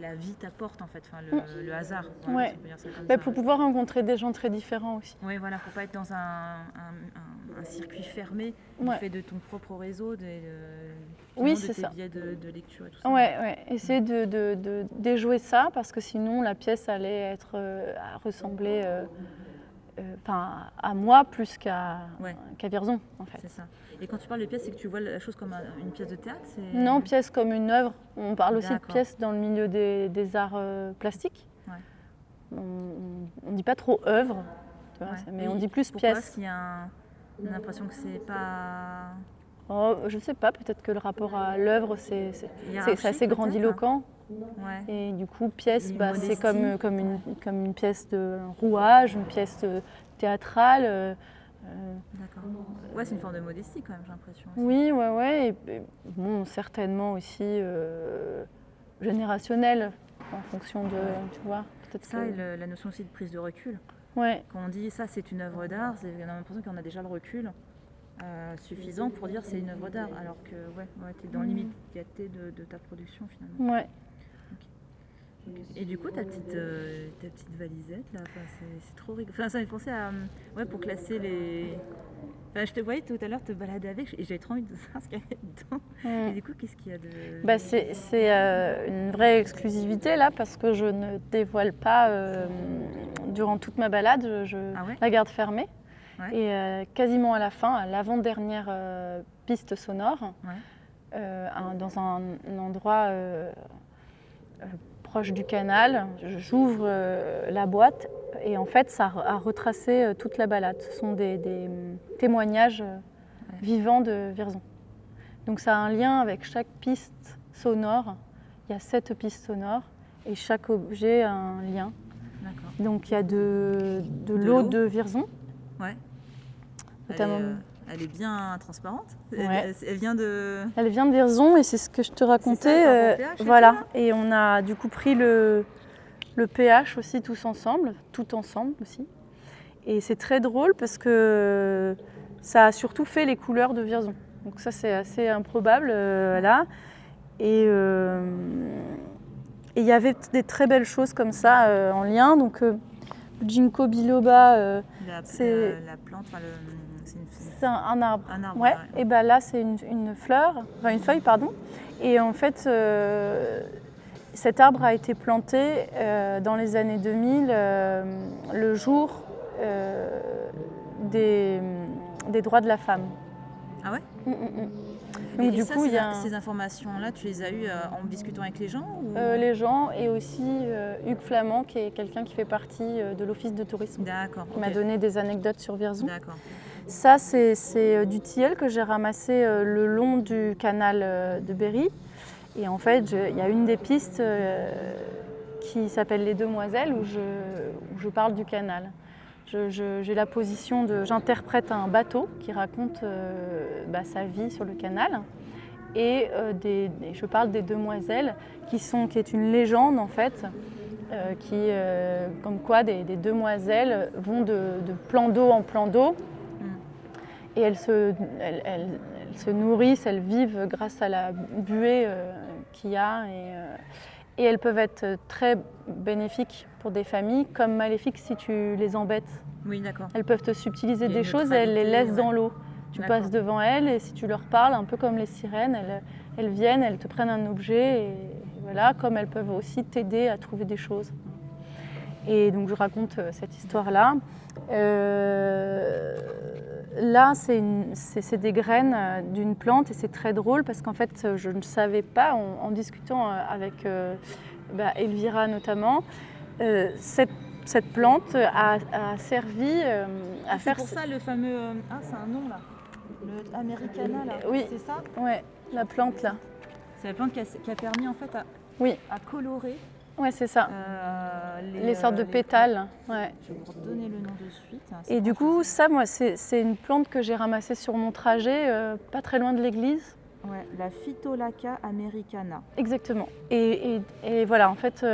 la vie t'apporte en fait, enfin, le hasard. Voilà, Ouais. si on peut dire ça comme Bah, ça. pour pouvoir rencontrer des gens très différents aussi. Oui, voilà, pour pas être dans un circuit fermé du Ouais. fait de ton propre réseau, Oui, de c'est tes ça. biais de lecture et tout ça. Ouais, essayer de déjouer ça parce que sinon la pièce allait être à ressembler à moi plus qu'à Ouais. Vierzon en fait. C'est ça. Et quand tu parles de pièce, c'est que tu vois la chose comme une pièce de théâtre? Non, pièce comme une œuvre. On parle aussi de D'accord. pièce dans le milieu des arts plastiques. Ouais. On ne dit pas trop œuvre, tu vois, Ouais. mais Et on dit plus pourquoi? pièce. Parce qu'il y a l'impression que c'est pas Oh, je sais pas, peut-être que le rapport à l'œuvre c'est hiérarchique, assez peut-être. grandiloquent. Ouais. Et du coup, pièce, Et c'est modestie. comme une pièce de rouage, une pièce théâtrale. D'accord. Ouais, c'est une forme de modestie quand même, j'ai l'impression. aussi. Oui, ouais. Et bon, certainement aussi générationnel en fonction de, tu vois, peut-être Ça que... et la notion aussi de prise de recul. Ouais, Quand on dit ça, c'est une œuvre d'art, on a l'impression qu'on a déjà le recul suffisant pour dire c'est une œuvre d'art, alors que tu es dans l'immédiateté de ta production finalement. Ouais. Et du coup, ta petite valisette, là, c'est trop rigolo. Enfin, ça m'a fait penser à... pour classer les... Enfin, je te voyais tout à l'heure te balader avec, et j'avais trop envie de savoir ce qu'il y avait dedans. Et du coup, qu'est-ce qu'il y a de... C'est une vraie exclusivité, là, parce que je ne dévoile pas, durant toute ma balade, je la garde fermée. Ouais. Et quasiment à la fin, à l'avant-dernière piste sonore, dans un endroit... proche du canal, j'ouvre la boîte et en fait ça a retracé toute la balade. Ce sont des témoignages vivants de Vierzon. Donc ça a un lien avec chaque piste sonore. Il y a 7 pistes sonores et chaque objet a un lien. Donc il y a de l'eau de Vierzon. Ouais. Notamment... Elle est bien transparente. Ouais. Elle vient de Vierzon et c'est ce que je te racontais. Voilà. Et on a du coup pris le pH aussi tout ensemble aussi. Et c'est très drôle parce que ça a surtout fait les couleurs de Vierzon. Donc ça c'est assez improbable là. Et il y avait des très belles choses comme ça en lien. Donc le ginkgo biloba, c'est la plante. C'est un arbre. Un arbre, ouais. Et ben là, c'est une feuille, pardon. Et en fait, cet arbre a été planté dans les années 2000, le jour des droits de la femme. Ah ouais. Donc du coup, ces informations-là, tu les as eues en discutant avec les gens ou... Les gens et aussi Hugues Flamand, qui est quelqu'un qui fait partie de l'office de tourisme. D'accord. Qui m'a donné des anecdotes sur Vierzon. D'accord. Ça, c'est du tilleul que j'ai ramassé le long du canal de Berry. Et en fait, il y a une des pistes qui s'appelle Les Demoiselles où je parle du canal. J'ai la position j'interprète un bateau qui raconte sa vie sur le canal. Et je parle des demoiselles qui est une légende en fait, comme quoi des demoiselles vont de plan d'eau en plan d'eau. Et elles se nourrissent, elles vivent grâce à la buée qu'il y a. Et elles peuvent être très bénéfiques pour des familles, comme maléfiques si tu les embêtes. Oui, d'accord. Elles peuvent te subtiliser des choses et elles les laissent dans l'eau. Tu passes devant elles et si tu leur parles, un peu comme les sirènes, elles viennent, elles te prennent un objet. Et voilà, comme elles peuvent aussi t'aider à trouver des choses. Et donc je raconte cette histoire-là. Là, c'est des graines d'une plante et c'est très drôle parce qu'en fait, je ne savais pas, en discutant avec Elvira notamment, cette plante a servi à faire... C'est pour ça le fameux... c'est un nom là, le Americana là, oui. C'est ça? Oui, la plante là. C'est la plante qui a permis en fait à colorer... Ouais, c'est ça. Les sortes de pétales. Ouais. Je vais vous redonner le nom de suite. Et du coup, ça, moi, c'est une plante que j'ai ramassée sur mon trajet, pas très loin de l'église. Ouais, la Phytolacca americana. Exactement. Et voilà, en fait,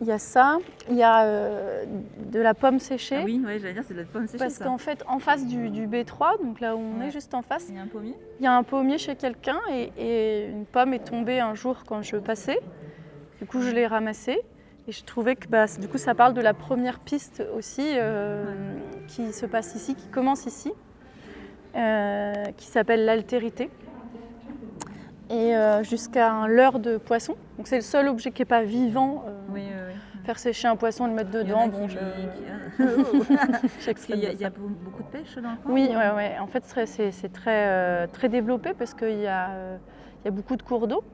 il y a ça, il y a de la pomme séchée. Ah oui, j'allais dire, c'est de la pomme séchée. Parce qu'en fait, en face du B3, donc là où on est, juste en face, il y a un pommier. Il y a un pommier chez quelqu'un et une pomme est tombée un jour quand je passais. Du coup, je l'ai ramassée et je trouvais que du coup, ça parle de la première piste aussi qui se passe ici, qui commence ici, qui s'appelle l'altérité. Et jusqu'à un leurre de poisson. Donc c'est le seul objet qui n'est pas vivant. Faire sécher un poisson, le mettre dedans. Parce qu'il y a beaucoup de pêche dans le coin. Oui, ouais. En fait, c'est très, très développé parce qu'il y a beaucoup de cours d'eau.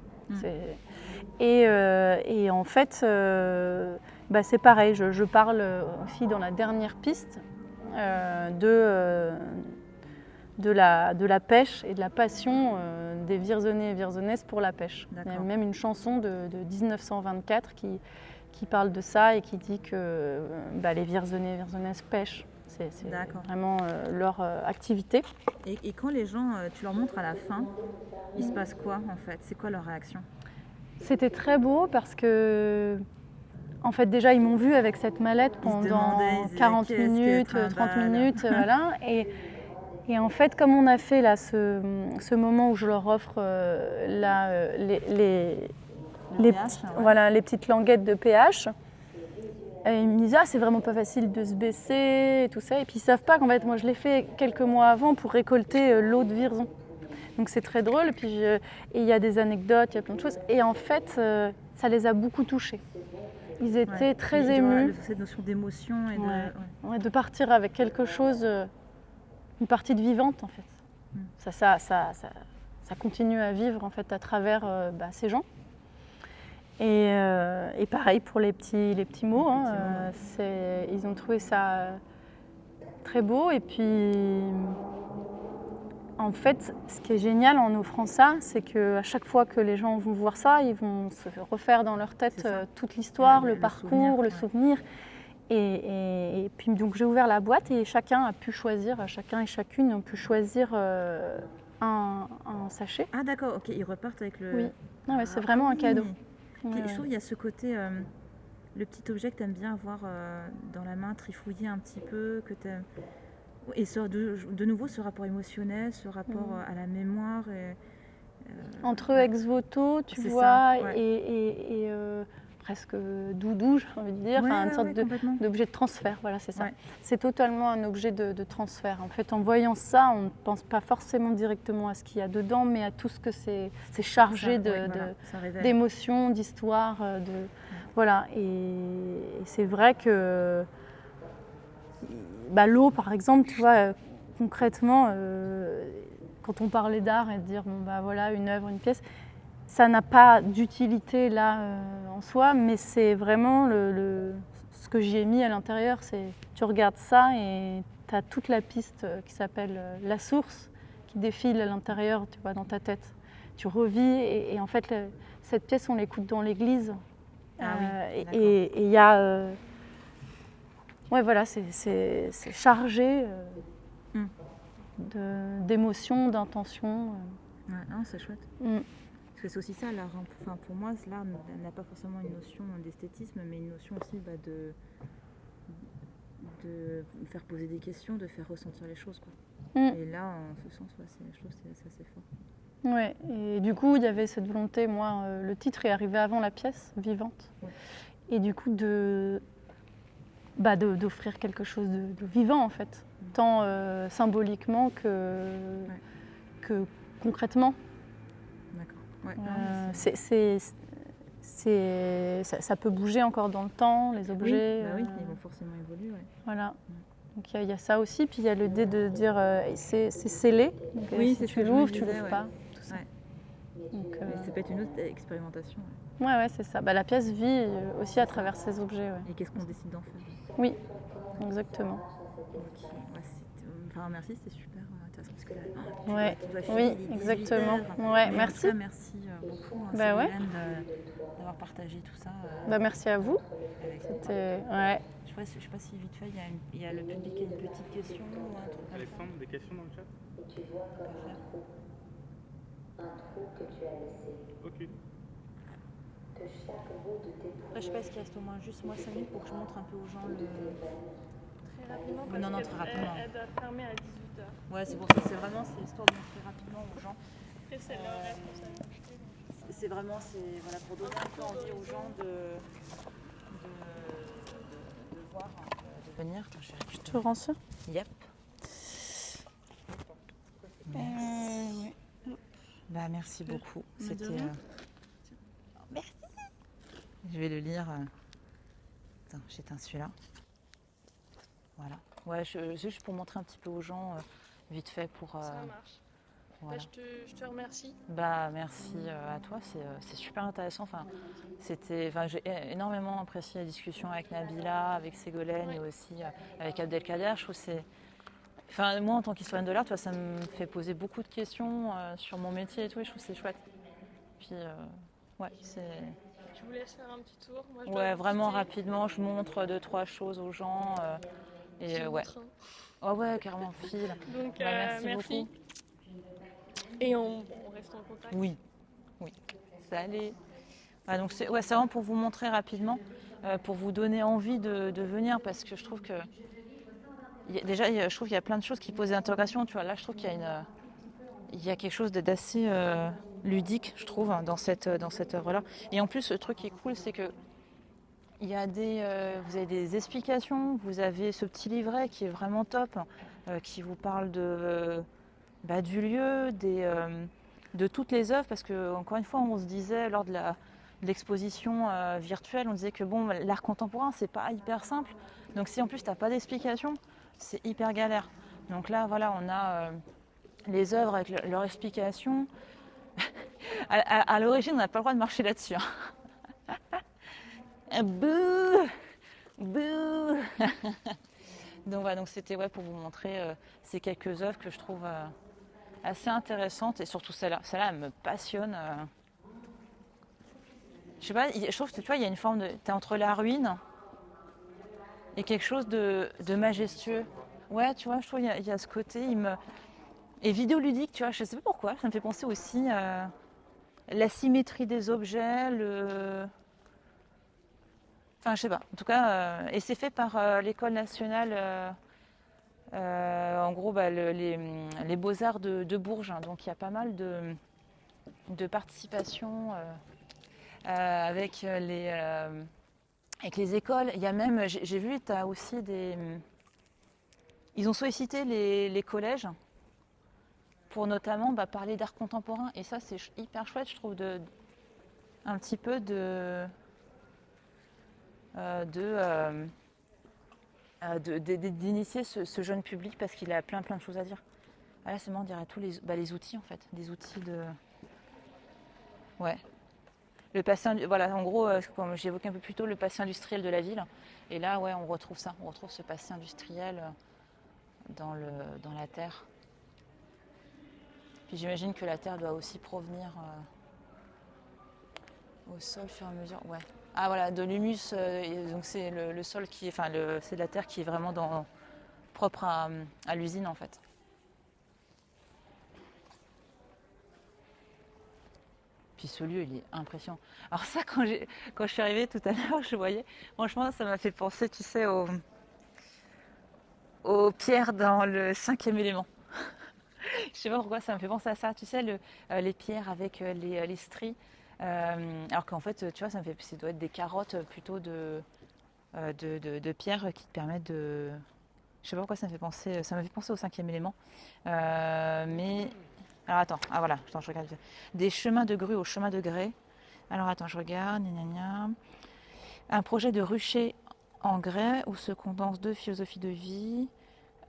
Et en fait, c'est pareil. Je parle aussi dans la dernière piste de la pêche et de la passion des Vierzonais et Vierzonaises pour la pêche. Il y a même une chanson de 1924 qui parle de ça et qui dit que les Vierzonais et Vierzonaises pêchent. C'est vraiment leur activité. Et quand les gens, tu leur montres à la fin, il se passe quoi en fait? C'est quoi leur réaction? C'était très beau parce que, en fait, déjà, ils m'ont vue avec cette mallette pendant 40 minutes, 30 minutes, voilà. Et en fait, comme on a fait là ce moment où je leur offre les petites languettes de pH, et ils me disent « Ah, c'est vraiment pas facile de se baisser » et tout ça. Et puis ils savent pas qu'en fait, moi je l'ai fait quelques mois avant pour récolter l'eau de Vierzon. Donc c'est très drôle. Et puis il y a des anecdotes, il y a plein de choses. Et en fait, ça les a beaucoup touchés. Ils étaient très émus. Cette notion d'émotion et de partir avec quelque chose, une partie de vivante en fait. Ça continue à vivre en fait à travers ces gens. Et pareil pour les petits mots, ils ont trouvé ça très beau. Et puis, en fait, ce qui est génial en offrant ça, c'est qu'à chaque fois que les gens vont voir ça, ils vont se refaire dans leur tête toute l'histoire, le parcours, le souvenir. Et puis donc j'ai ouvert la boîte et chacun et chacune ont pu choisir un sachet. Ah d'accord, ok, ils repartent avec le... Oui, c'est vraiment un cadeau. Puis, je trouve qu'il y a ce côté, le petit objet que tu aimes bien avoir dans la main, trifouiller un petit peu, que t'aimes... Et de nouveau ce rapport émotionnel, ce rapport à la mémoire. Entre ex voto, tu vois, et presque doudou, j'ai envie de dire, une sorte d'objet de transfert, voilà, c'est ça. Ouais. C'est totalement un objet de transfert. En fait, en voyant ça, on ne pense pas forcément directement à ce qu'il y a dedans, mais à tout ce que c'est chargé d'émotions, d'histoires, voilà. Et c'est vrai que l'eau, par exemple, tu vois, concrètement, quand on parlait d'art et de dire, voilà, une œuvre, une pièce, ça n'a pas d'utilité là en soi, mais c'est vraiment ce que j'y ai mis à l'intérieur. C'est tu regardes ça et tu as toute la piste qui s'appelle la source qui défile à l'intérieur, tu vois, dans ta tête. Tu revis et en fait cette pièce on l'écoute dans l'église. Et il y a voilà, c'est chargé d'émotions, d'intentions. Non, c'est chouette. Parce que c'est aussi ça, l'art. Enfin, pour moi, l'art n'a pas forcément une notion d'esthétisme, mais une notion aussi de faire poser des questions, de faire ressentir les choses, quoi. Et là, en ce sens, je trouve que c'est assez fort. Ouais, et du coup, il y avait cette volonté, moi, le titre est arrivé avant la pièce, Vivante. Ouais. Et du coup, d'offrir quelque chose de vivant, en fait, tant symboliquement que concrètement. Ouais, ça peut bouger encore dans le temps, les objets. Oui, ils vont forcément évoluer. Ouais. Voilà. Donc il y a ça aussi, puis il y a l'idée de dire c'est scellé. Donc, si tu l'ouvres, tu l'ouvres pas. Tout ça. Donc, ça peut être une autre expérimentation. Ouais, c'est ça. La pièce vit aussi à travers ces objets. Ouais. Et qu'est-ce qu'on décide d'en faire? Oui, exactement. Enfin, merci, c'était super. Parce que là, oui, exactement. Ouais, merci. Cas, merci beaucoup Hélène, d'avoir partagé tout ça. Merci à vous. C'était Je sais pas si vite fait il y a le public qui a une petite question ou un truc. Alexandre, des questions dans le chat? Tu vois un trou que tu as laissé. Ok. Que chaque bout de tes Après, je sais pas ce qu'il reste au moins juste 5 minutes pour que je montre un peu aux gens le. Très rapidement. Non, très rapidement. Elle doit fermer à 18h. Ouais, c'est pour ça, c'est histoire de montrer rapidement aux gens. Après, c'est leur responsabilité. C'est vraiment, pour donner un peu envie aux gens de voir, de venir. Je te rends ça? Yep. Merci. Merci beaucoup. C'était. Merci. Je vais le lire. Attends, j'éteins celui-là. Voilà. Ouais, juste pour montrer un petit peu aux gens, vite fait pour. Ça marche. Voilà. Je te remercie. Merci à toi, c'est super intéressant. J'ai énormément apprécié la discussion avec Nabila, avec Ségolène et aussi avec Abdelkader. Je trouve moi, en tant qu'historienne de l'art, ça me fait poser beaucoup de questions sur mon métier et tout, et je trouve que c'est chouette. Puis, c'est... Je vous laisse faire un petit tour. Moi, vraiment rapidement, je montre 2-3 choses aux gens. Carrément, file. Donc, merci beaucoup. Et on reste en contact. Oui. Salut. Donc c'est vraiment pour vous montrer rapidement, pour vous donner envie de venir, parce que je trouve que déjà, je trouve qu'il y a plein de choses qui posent des interrogations. Tu vois, là, je trouve qu'il y a quelque chose d'assez ludique, je trouve, dans cette œuvre-là. Et en plus, le truc qui est cool, c'est que vous avez des explications, vous avez ce petit livret qui est vraiment top, qui vous parle du lieu, de toutes les œuvres, parce que encore une fois, on se disait lors de l'exposition virtuelle, on disait que bon, l'art contemporain, c'est pas hyper simple. Donc si en plus t'as pas d'explication, c'est hyper galère. Donc là, voilà, on a les œuvres avec leur explication. À l'origine, on n'a pas le droit de marcher là-dessus. Bouh, bouh. Donc voilà, donc c'était pour vous montrer ces quelques œuvres que je trouve assez intéressantes, et surtout celle-là. Celle-là, elle me passionne. Je sais pas, je trouve que tu vois, il y a une forme de. T'es entre la ruine et quelque chose de majestueux. Ouais, tu vois, je trouve qu'il y a ce côté. Et vidéoludique, tu vois, je sais pas pourquoi, ça me fait penser aussi à la symétrie des objets, Enfin, je sais pas. En tout cas, et c'est fait par l'École nationale, en gros, les Beaux-Arts de Bourges. Hein. Donc, il y a pas mal de participation avec les écoles. Il y a même, j'ai vu, tu as aussi ils ont sollicité les collèges pour notamment parler d'art contemporain. Et ça, c'est hyper chouette, je trouve, un petit peu d'initier ce jeune public, parce qu'il a plein de choses à dire. Ah là, c'est marrant, on dirait tous les outils, en fait, des outils de... Ouais. Le passé, voilà, en gros, comme j'évoquais un peu plus tôt, le passé industriel de la ville. Et là, ouais, on retrouve ça, on retrouve ce passé industriel dans la terre. Puis j'imagine que la terre doit aussi provenir au sol au fur et à mesure. Ouais. Ah voilà, de l'humus, donc c'est le sol c'est de la terre qui est vraiment propre à l'usine en fait. Puis ce lieu, il est impressionnant. Alors ça, quand je suis arrivée tout à l'heure, je voyais, franchement, ça m'a fait penser, tu sais, aux pierres dans le 5e élément. Je sais pas pourquoi, ça me fait penser à ça. Tu sais, les pierres avec les stries. Alors qu'en fait, tu vois, ça doit être des carottes plutôt de pierres qui te permettent de... Je sais pas pourquoi ça m'a fait penser au 5e élément. Mais... Alors attends, voilà, je regarde. Des chemins de grue au chemin de grès. Alors attends, je regarde. Un projet de rucher en grès où se condensent 2 philosophies de vie.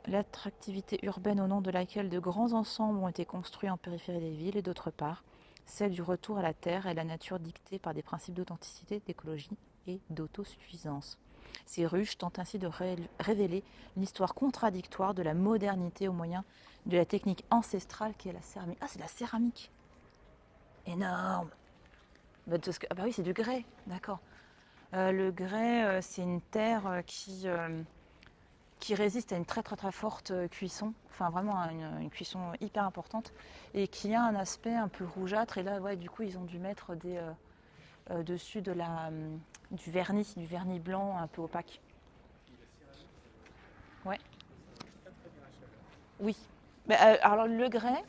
L'attractivité urbaine au nom de laquelle de grands ensembles ont été construits en périphérie des villes, et d'autre part, celle du retour à la terre et à la nature dictée par des principes d'authenticité, d'écologie et d'autosuffisance. Ces ruches tentent ainsi de révéler l'histoire contradictoire de la modernité au moyen de la technique ancestrale qui est la céramique. Ah, c'est de la céramique! Énorme! Ah bah oui, c'est du grès, d'accord. Le grès, c'est une terre qui résiste à une très très très forte cuisson, enfin vraiment une cuisson hyper importante, et qui a un aspect un peu rougeâtre. Et là, ouais, du coup, ils ont dû mettre dessus du vernis blanc un peu opaque. Ouais. Oui. Alors le grès.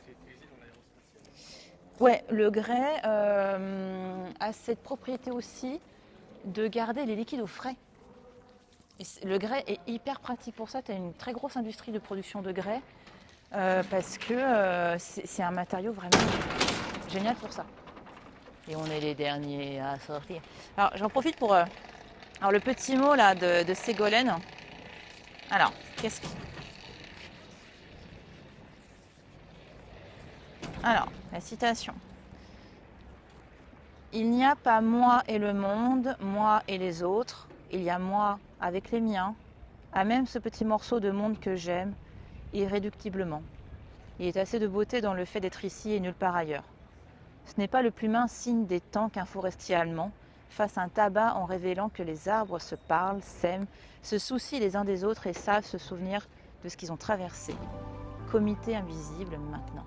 Ouais, le grès a cette propriété aussi de garder les liquides au frais. Et le grès est hyper pratique pour ça. Tu as une très grosse industrie de production de grès parce que c'est un matériau vraiment génial pour ça. Et on est les derniers à sortir. Alors j'en profite pour... alors le petit mot là de Ségolène. Alors, qu'est-ce que... Alors, la citation. Il n'y a pas moi et le monde, moi et les autres. Il y a moi avec les miens, à même ce petit morceau de monde que j'aime, irréductiblement. Il est assez de beauté dans le fait d'être ici et nulle part ailleurs. Ce n'est pas le plus mince signe des temps qu'un forestier allemand fasse un tabac en révélant que les arbres se parlent, s'aiment, se soucient les uns des autres et savent se souvenir de ce qu'ils ont traversé. Comité invisible maintenant.